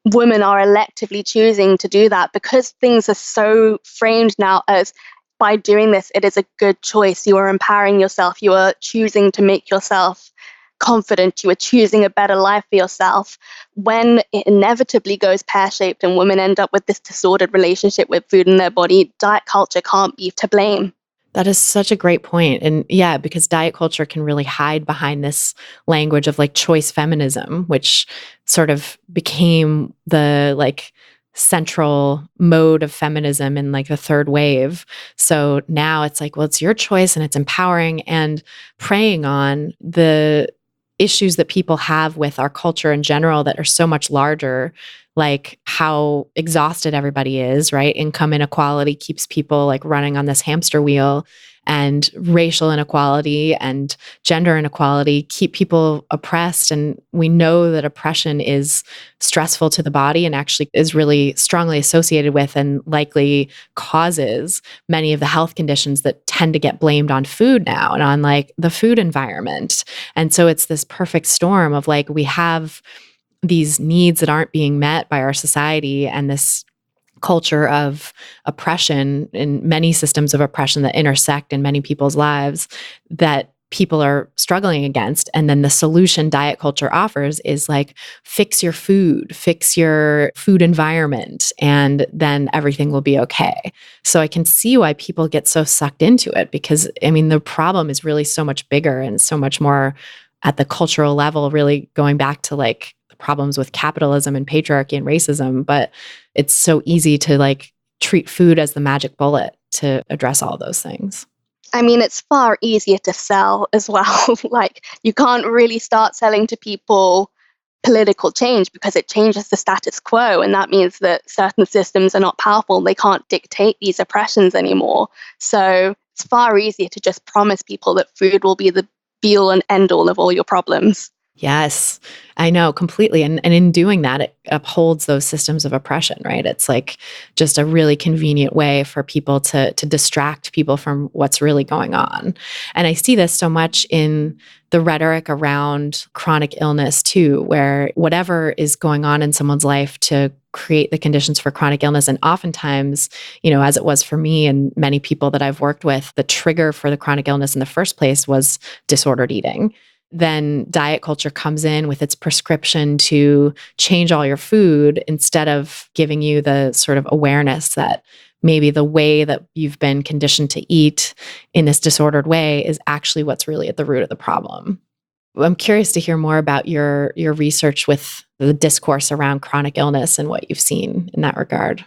women are electively choosing to do that, because things are so framed now as, by doing this, it is a good choice. You are empowering yourself. You are choosing to make yourself confident. You are choosing a better life for yourself. When it inevitably goes pear-shaped and women end up with this disordered relationship with food in their body, diet culture can't be to blame. That is such a great point. And yeah, because diet culture can really hide behind this language of like choice feminism, which sort of became the like central mode of feminism in like the third wave. So now it's like, well, it's your choice, and it's empowering and preying on the issues that people have with our culture in general that are so much larger, like how exhausted everybody is, right? Income inequality keeps people like running on this hamster wheel, and racial inequality and gender inequality keep people oppressed. And we know that oppression is stressful to the body and actually is really strongly associated with and likely causes many of the health conditions that tend to get blamed on food now and on like the food environment. And so it's this perfect storm of like, we have these needs that aren't being met by our society, and this culture of oppression and many systems of oppression that intersect in many people's lives that people are struggling against. And then the solution diet culture offers is like, fix your food environment, and then everything will be okay. So I can see why people get so sucked into it, because I mean, the problem is really so much bigger and so much more at the cultural level, really going back to like problems with capitalism and patriarchy and racism, but it's so easy to like treat food as the magic bullet to address all those things. I mean, it's far easier to sell as well. Like, you can't really start selling to people political change because it changes the status quo, and that means that certain systems are not powerful. They can't dictate these oppressions anymore. So it's far easier to just promise people that food will be the be-all and end-all of all your problems. Yes, I know completely. And in doing that, it upholds those systems of oppression, right? It's like just a really convenient way for people to distract people from what's really going on. And I see this so much in the rhetoric around chronic illness too, where whatever is going on in someone's life to create the conditions for chronic illness. And oftentimes, you know, as it was for me and many people that I've worked with, the trigger for the chronic illness in the first place was disordered eating. Then diet culture comes in with its prescription to change all your food instead of giving you the sort of awareness that maybe the way that you've been conditioned to eat in this disordered way is actually what's really at the root of the problem. I'm curious to hear more about your research with the discourse around chronic illness and what you've seen in that regard.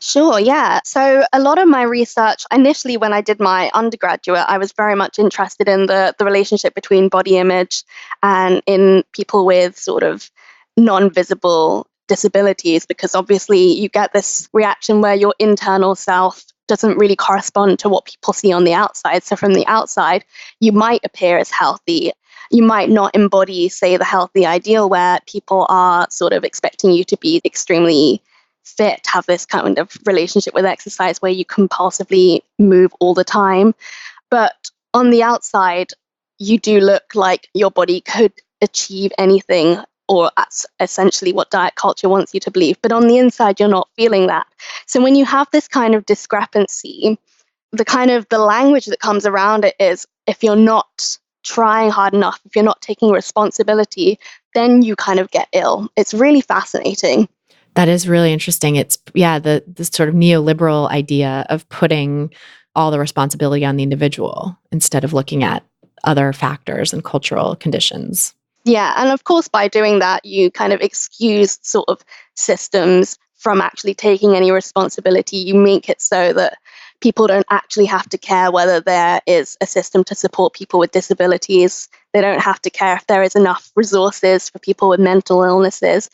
Sure, yeah. So a lot of my research, initially when I did my undergraduate, I was very much interested in the relationship between body image and in people with sort of non-visible disabilities, because obviously you get this reaction where your internal self doesn't really correspond to what people see on the outside. So from the outside, you might appear as healthy. You might not embody, say, the healthy ideal where people are sort of expecting you to be extremely fit, have this kind of relationship with exercise where you compulsively move all the time. But on the outside, you do look like your body could achieve anything, or that's essentially what diet culture wants you to believe. But on the inside, you're not feeling that. So when you have this kind of discrepancy, the language that comes around it is, if you're not trying hard enough, if you're not taking responsibility, then you kind of get ill. It's really fascinating. That is really interesting. It's, the sort of neoliberal idea of putting all the responsibility on the individual instead of looking at other factors and cultural conditions. Yeah, and of course, by doing that, you kind of excuse sort of systems from actually taking any responsibility. You make it so that people don't actually have to care whether there is a system to support people with disabilities. They don't have to care if there is enough resources for people with mental illnesses,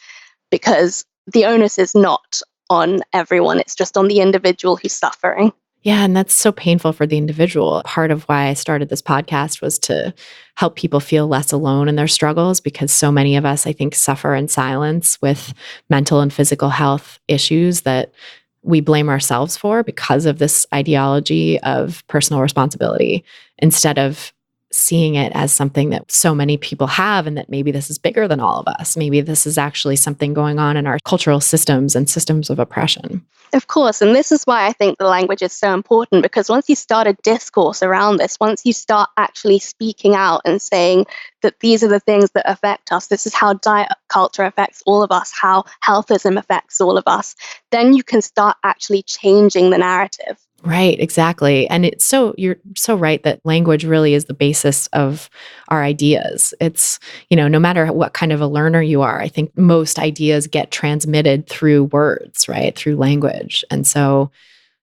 because the onus is not on everyone. It's just on the individual who's suffering. Yeah, and that's so painful for the individual. Part of why I started this podcast was to help people feel less alone in their struggles, because so many of us, I think, suffer in silence with mental and physical health issues that we blame ourselves for because of this ideology of personal responsibility, instead of seeing it as something that so many people have, and that maybe this is bigger than all of us. Maybe this is actually something going on in our cultural systems and systems of oppression. Of course, and this is why I think the language is so important, because once you start a discourse around this, once you start actually speaking out and saying that these are the things that affect us, this is how diet culture affects all of us, how healthism affects all of us, then you can start actually changing the narrative. Right, exactly. And you're so right that language really is the basis of our ideas. It's, no matter what kind of a learner you are, I think most ideas get transmitted through words, right? Through language. And so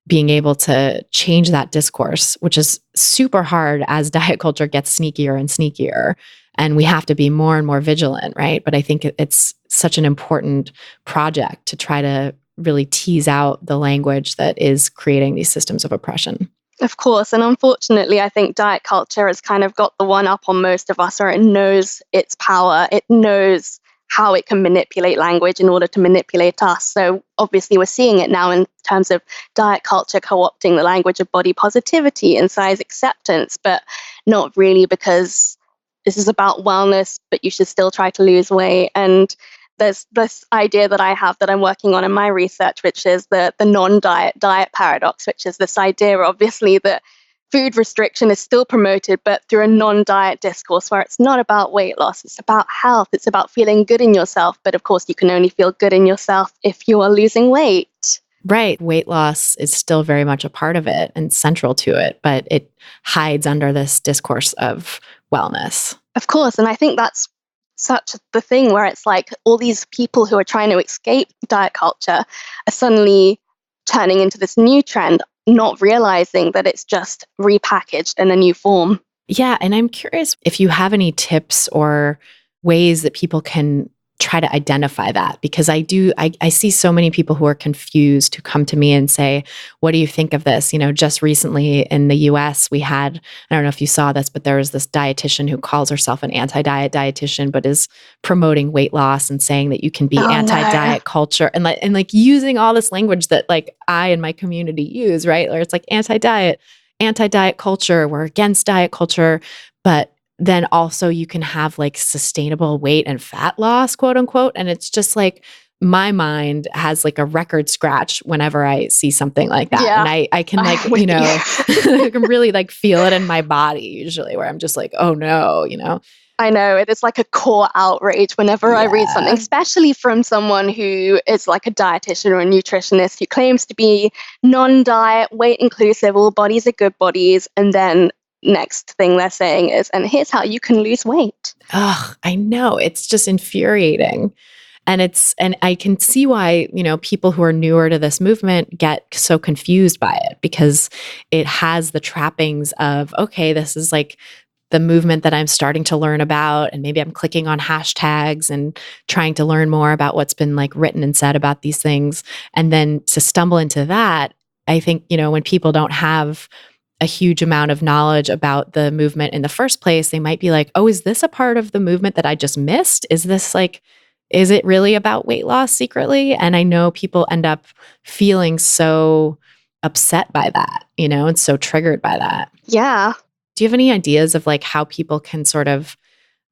being able to change that discourse, which is super hard as diet culture gets sneakier and sneakier, and we have to be more and more vigilant, right? But I think it's such an important project to try to really tease out the language that is creating these systems of oppression. Of course. And unfortunately, I think diet culture has kind of got the one up on most of us, or it knows its power. It knows how it can manipulate language in order to manipulate us. So obviously we're seeing it now in terms of diet culture co-opting the language of body positivity and size acceptance, but not really, because this is about wellness, but you should still try to lose weight. And there's this idea that I have that I'm working on in my research, which is the non-diet diet paradox, which is this idea, obviously, that food restriction is still promoted, but through a non-diet discourse where it's not about weight loss, it's about health, it's about feeling good in yourself. But of course, you can only feel good in yourself if you are losing weight. Right. Weight loss is still very much a part of it and central to it, but it hides under this discourse of wellness. Of course. And I think that's such the thing where it's like all these people who are trying to escape diet culture are suddenly turning into this new trend, not realizing that it's just repackaged in a new form. Yeah. And I'm curious if you have any tips or ways that people can try to identify that, because I see so many people who are confused who come to me and say, what do you think of this? Just recently in the US, we had, I don't know if you saw this, but there was this dietitian who calls herself an anti-diet dietitian, but is promoting weight loss and saying that you can be anti-diet culture and like using all this language that like I and my community use, right? Or it's like anti-diet culture, we're against diet culture, but then also you can have like sustainable weight and fat loss, quote unquote. And it's just like my mind has like a record scratch whenever I see something like that. Yeah. And I can like, I can really like feel it in my body usually, where I'm just like, oh no, I know it is like a core outrage whenever I read something, especially from someone who is like a dietitian or a nutritionist who claims to be non-diet, weight inclusive, all bodies are good bodies. And then next thing they're saying is, and here's how you can lose weight. Ugh, I know. It's just infuriating. And I can see why, people who are newer to this movement get so confused by it, because it has the trappings of, okay, this is like the movement that I'm starting to learn about, and maybe I'm clicking on hashtags and trying to learn more about what's been like written and said about these things. And then to stumble into that, I think, when people don't have a huge amount of knowledge about the movement in the first place, they might be like, oh, is this a part of the movement that I just missed? Is it really about weight loss secretly? And I know people end up feeling so upset by that, and so triggered by that. Yeah. Do you have any ideas of like how people can sort of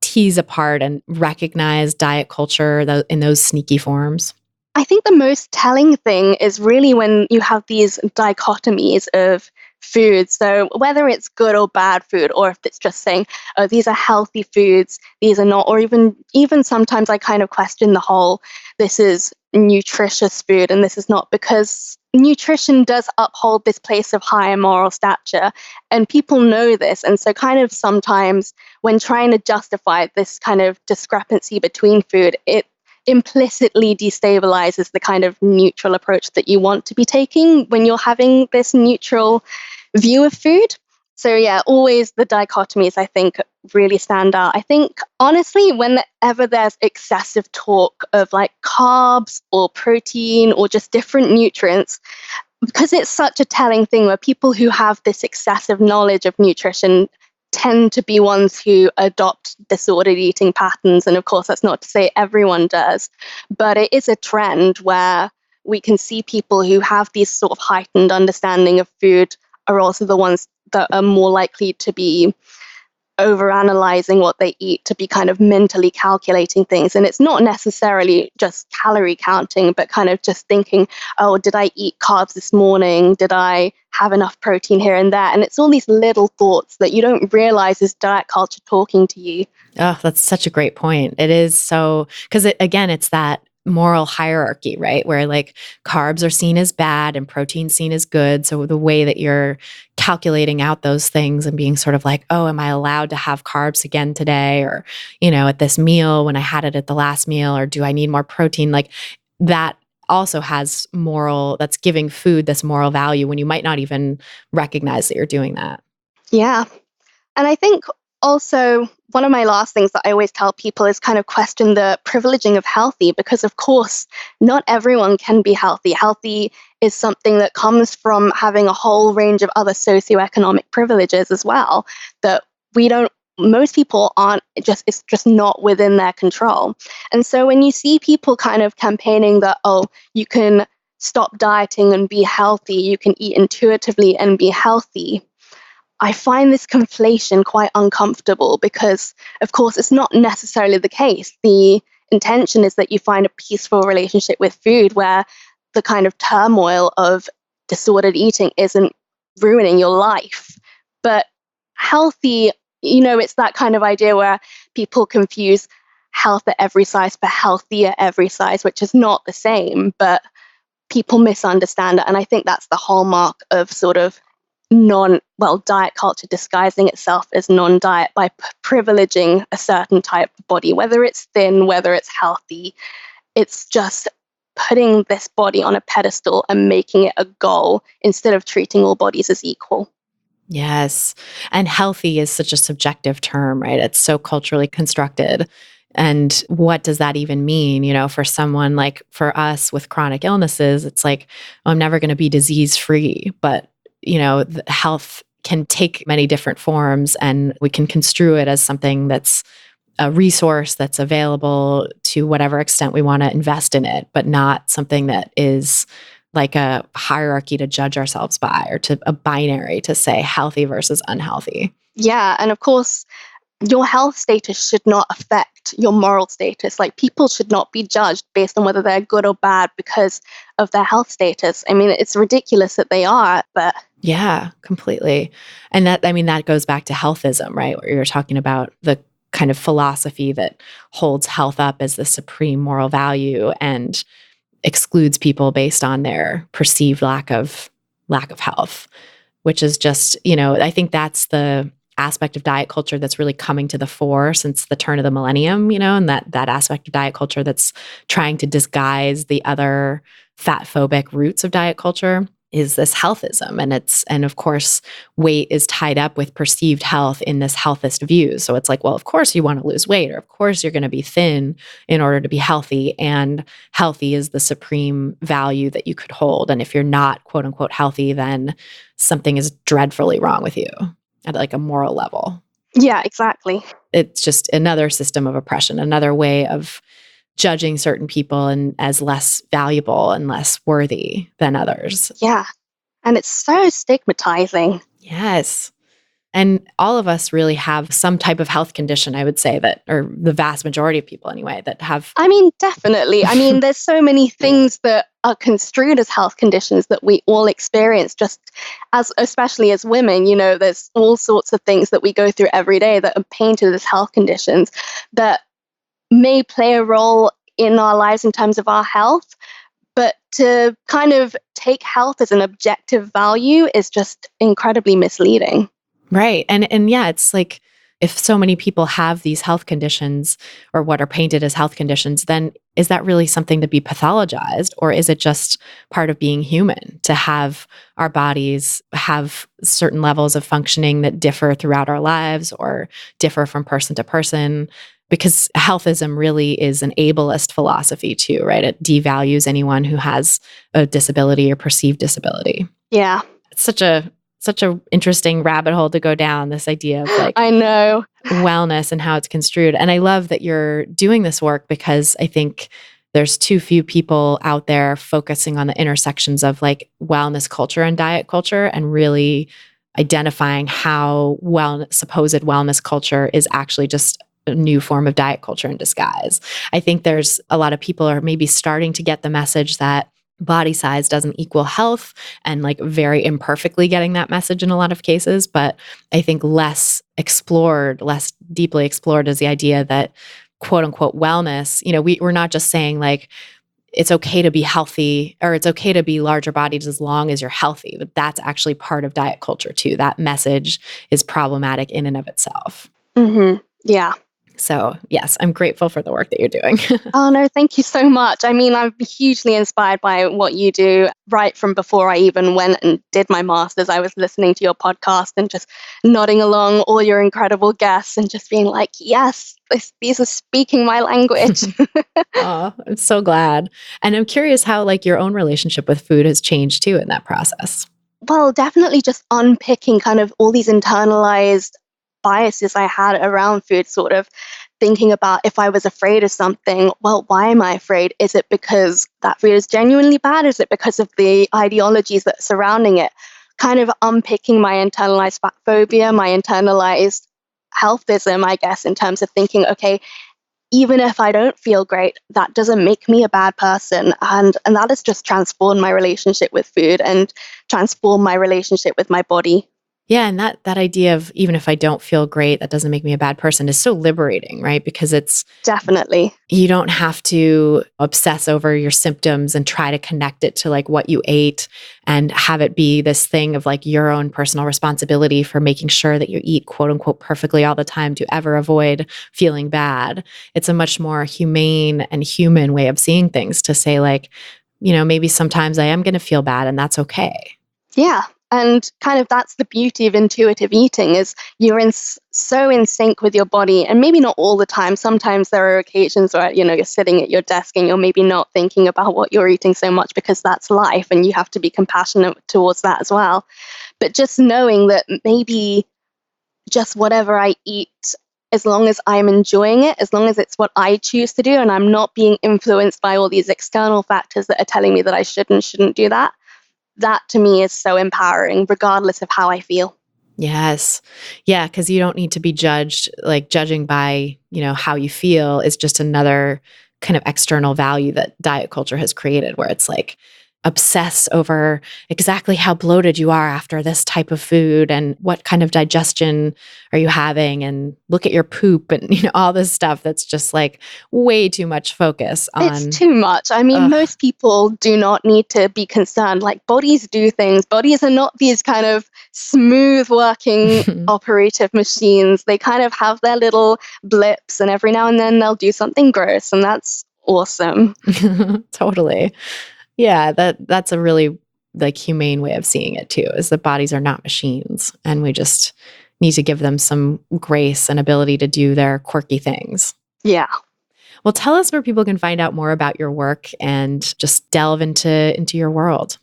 tease apart and recognize diet culture in those sneaky forms? I think the most telling thing is really when you have these dichotomies of food. So whether it's good or bad food, or if it's just saying, oh, these are healthy foods, these are not, or even sometimes I kind of question the whole, this is nutritious food and this is not, because nutrition does uphold this place of higher moral stature and people know this. And so kind of sometimes when trying to justify this kind of discrepancy between food, implicitly destabilizes the kind of neutral approach that you want to be taking when you're having this neutral view of food. So yeah, always the dichotomies, I think, really stand out. I think, honestly, whenever there's excessive talk of like carbs or protein or just different nutrients, because it's such a telling thing where people who have this excessive knowledge of nutrition tend to be ones who adopt disordered eating patterns. And of course, that's not to say everyone does, but it is a trend where we can see people who have these sort of heightened understanding of food are also the ones that are more likely to be overanalyzing what they eat, to be kind of mentally calculating things. And it's not necessarily just calorie counting, but kind of just thinking, oh, did I eat carbs this morning? Did I have enough protein here and there? And it's all these little thoughts that you don't realize is diet culture talking to you. Oh, that's such a great point. It is so, because again, it's that moral hierarchy, right? Where like carbs are seen as bad and protein seen as good. So the way that you're calculating out those things and being sort of like, oh, am I allowed to have carbs again today? Or, at this meal when I had it at the last meal, or do I need more protein? Like that also has that's giving food this moral value when you might not even recognize that you're doing that. Yeah. And I think also, one of my last things that I always tell people is kind of question the privileging of healthy, because of course, not everyone can be healthy. Healthy is something that comes from having a whole range of other socioeconomic privileges as well that most people it's just not within their control. And so when you see people kind of campaigning that, oh, you can stop dieting and be healthy, you can eat intuitively and be healthy, I find this conflation quite uncomfortable because, of course, it's not necessarily the case. The intention is that you find a peaceful relationship with food where the kind of turmoil of disordered eating isn't ruining your life. But healthy, it's that kind of idea where people confuse health at every size for healthy at every size, which is not the same, but people misunderstand it. And I think that's the hallmark of sort of diet culture disguising itself as non-diet by privileging a certain type of body, whether it's thin, whether it's healthy. It's just putting this body on a pedestal and making it a goal instead of treating all bodies as equal. Yes. And healthy is such a subjective term, right? It's so culturally constructed. And what does that even mean? For someone like for us with chronic illnesses, it's like, I'm never going to be disease-free, but health can take many different forms, and we can construe it as something that's a resource that's available to whatever extent we want to invest in it, but not something that is like a hierarchy to judge ourselves by, or to a binary to say healthy versus unhealthy. Yeah. And of course, your health status should not affect your moral status. Like, people should not be judged based on whether they're good or bad because of their health status. I mean, it's ridiculous that they are, but... Yeah, completely. And that goes back to healthism, right? Where you're talking about the kind of philosophy that holds health up as the supreme moral value and excludes people based on their perceived lack of health, which is just, I think that's the aspect of diet culture that's really coming to the fore since the turn of the millennium, and that aspect of diet culture that's trying to disguise the other fat phobic roots of diet culture is this healthism. And of course, weight is tied up with perceived health in this healthist view. So it's like, well, of course you want to lose weight, or of course you're going to be thin in order to be healthy. And healthy is the supreme value that you could hold. And if you're not quote unquote healthy, then something is dreadfully wrong with you at like a moral level. Yeah, exactly. It's just another system of oppression, another way of judging certain people and as less valuable and less worthy than others. Yeah. And it's so stigmatizing. Yes. And all of us really have some type of health condition, I would say, or the vast majority of people anyway, that have. I mean, definitely. I mean, there's so many things that are construed as health conditions that we all experience, especially as women. There's all sorts of things that we go through every day that are painted as health conditions that may play a role in our lives in terms of our health, but to kind of take health as an objective value is just incredibly misleading. Right. And yeah, it's like, if so many people have these health conditions or what are painted as health conditions, then is that really something to be pathologized? Or is it just part of being human to have our bodies have certain levels of functioning that differ throughout our lives or differ from person to person? Because healthism really is an ableist philosophy too, right? It devalues anyone who has a disability or perceived disability. Yeah. It's such a interesting rabbit hole to go down, this idea of like I know. wellness and how it's construed. And I love that you're doing this work because I think there's too few people out there focusing on the intersections of like wellness culture and diet culture and really identifying how supposed wellness culture is actually just a new form of diet culture in disguise. I think there's a lot of people are maybe starting to get the message that body size doesn't equal health and like very imperfectly getting that message in a lot of cases. But I think less deeply explored is the idea that quote unquote wellness, we're not just saying like, it's okay to be healthy or it's okay to be larger bodied as long as you're healthy, but that's actually part of diet culture too. That message is problematic in and of itself. Mm-hmm. Yeah. So yes, I'm grateful for the work that you're doing. Oh, no, thank you so much. I mean, I'm hugely inspired by what you do. Right from before I even went and did my master's, I was listening to your podcast and just nodding along all your incredible guests and just being like, yes, these are speaking my language. Oh, I'm so glad. And I'm curious how like your own relationship with food has changed too in that process. Well, definitely just unpicking kind of all these internalized biases I had around food, sort of thinking about if I was afraid of something, well, why am I afraid? Is it because that food is genuinely bad? Is it because of the ideologies that are surrounding it? Kind of unpicking my internalized fat phobia, my internalized healthism, I guess, in terms of thinking, okay, even if I don't feel great, that doesn't make me a bad person. And that has just transformed my relationship with food and transformed my relationship with my body. Yeah. And that idea of even if I don't feel great, that doesn't make me a bad person is so liberating, right? Because it's definitely, you don't have to obsess over your symptoms and try to connect it to like what you ate and have it be this thing of like your own personal responsibility for making sure that you eat quote unquote perfectly all the time to ever avoid feeling bad. It's a much more humane and human way of seeing things to say like, maybe sometimes I am going to feel bad and that's okay. Yeah. And kind of that's the beauty of intuitive eating is you're so in sync with your body. And maybe not all the time. Sometimes there are occasions where, you're sitting at your desk and you're maybe not thinking about what you're eating so much because that's life and you have to be compassionate towards that as well. But just knowing that maybe just whatever I eat, as long as I'm enjoying it, as long as it's what I choose to do and I'm not being influenced by all these external factors that are telling me that I should and shouldn't do that. That to me is so empowering, regardless of how I feel. Yes. Yeah. Because you don't need to be judged, like judging by, how you feel is just another kind of external value that diet culture has created where it's like, obsess over exactly how bloated you are after this type of food and what kind of digestion are you having and look at your poop and all this stuff that's just like way too much focus on. It's too much. I mean, most people do not need to be concerned. Like bodies do things. Bodies are not these kind of smooth working operative machines. They kind of have their little blips and every now and then they'll do something gross and that's awesome. Totally. Yeah, that's a really like humane way of seeing it too, is that bodies are not machines and we just need to give them some grace and ability to do their quirky things. Yeah. Well, tell us where people can find out more about your work and just delve into your world.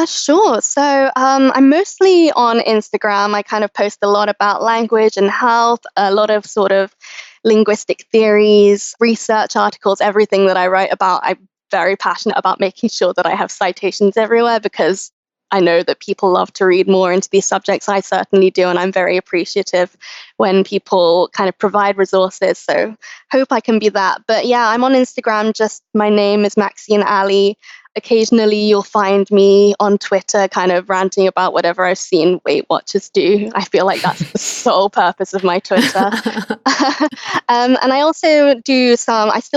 Sure. So I'm mostly on Instagram. I kind of post a lot about language and health, a lot of sort of linguistic theories, research articles, everything that I write about. I'm very passionate about making sure that I have citations everywhere because I know that people love to read more into these subjects. I certainly do. And I'm very appreciative when people kind of provide resources. So hope I can be that. But yeah, I'm on Instagram. Just my name is Maxine Ali. Occasionally you'll find me on Twitter kind of ranting about whatever I've seen Weight Watchers do. I feel like that's the sole purpose of my Twitter. And I still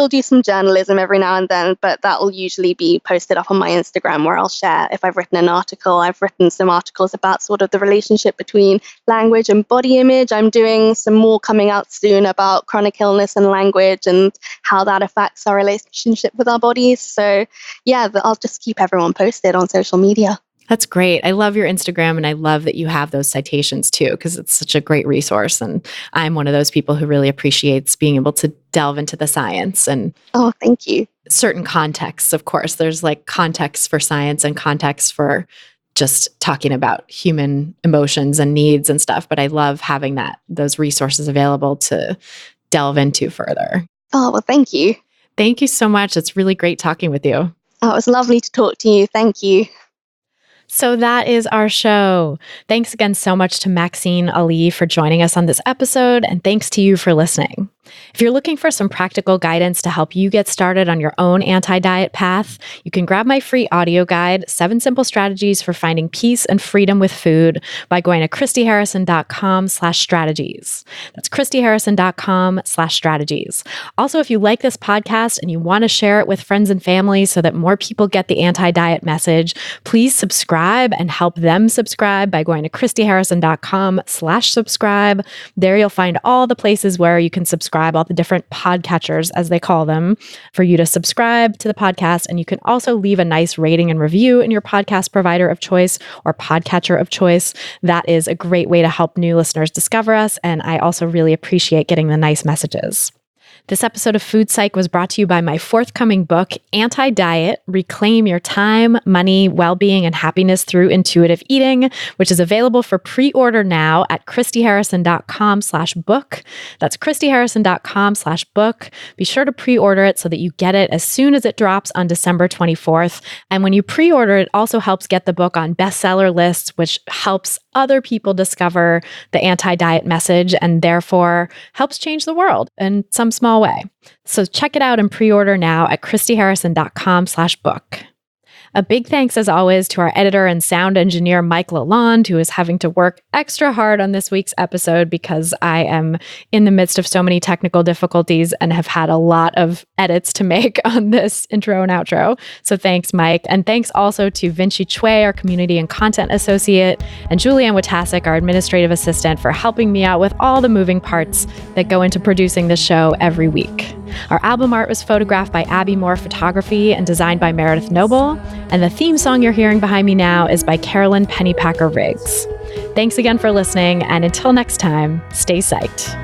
do some journalism every now and then, but that will usually be posted up on my Instagram, where I'll share if I've written an article. I've written some articles about sort of the relationship between language and body image. I'm doing some more coming out soon about chronic illness and language and how that affects our relationship with our bodies. So yeah, I'll just keep everyone posted on social media. That's great. I love your Instagram, and I love that you have those citations too, because it's such a great resource. And I'm one of those people who really appreciates being able to delve into the science and Oh, thank you. certain contexts. Of course, there's like context for science and context for just talking about human emotions and needs and stuff. But I love having those resources available to delve into further. Oh, well, thank you. Thank you so much. It's really great talking with you. Oh, it was lovely to talk to you. Thank you. So that is our show. Thanks again so much to Maxine Ali for joining us on this episode, and thanks to you for listening. If you're looking for some practical guidance to help you get started on your own anti-diet path, you can grab my free audio guide, 7 Simple Strategies for Finding Peace and Freedom with Food, by going to christyharrison.com/strategies. That's christyharrison.com/strategies. Also, if you like this podcast and you want to share it with friends and family so that more people get the anti-diet message, please subscribe and help them subscribe by going to christyharrison.com/subscribe. There you'll find all the places where you can subscribe, all the different podcatchers, as they call them, for you to subscribe to the podcast. And you can also leave a nice rating and review in your podcast provider of choice or podcatcher of choice. That is a great way to help new listeners discover us. And I also really appreciate getting the nice messages. This episode of Food Psych was brought to you by my forthcoming book, Anti-Diet: Reclaim Your Time, Money, Well-Being, and Happiness Through Intuitive Eating, which is available for pre-order now at christyharrison.com/book. That's christyharrison.com/book. Be sure to pre-order it so that you get it as soon as it drops on December 24th. And when you pre-order, it also helps get the book on bestseller lists, which helps other people discover the anti-diet message and therefore helps change the world in some small way. So check it out and pre-order now at christyharrison.com/book. A big thanks, as always, to our editor and sound engineer, Mike Lalonde, who is having to work extra hard on this week's episode because I am in the midst of so many technical difficulties and have had a lot of edits to make on this intro and outro. So thanks, Mike. And thanks also to Vinci Chue, our community and content associate, and Julianne Watasek, our administrative assistant, for helping me out with all the moving parts that go into producing the show every week. Our album art was photographed by Abby Moore Photography and designed by Meredith Noble. And the theme song you're hearing behind me now is by Carolyn Pennypacker Riggs. Thanks again for listening, and until next time, stay psyched.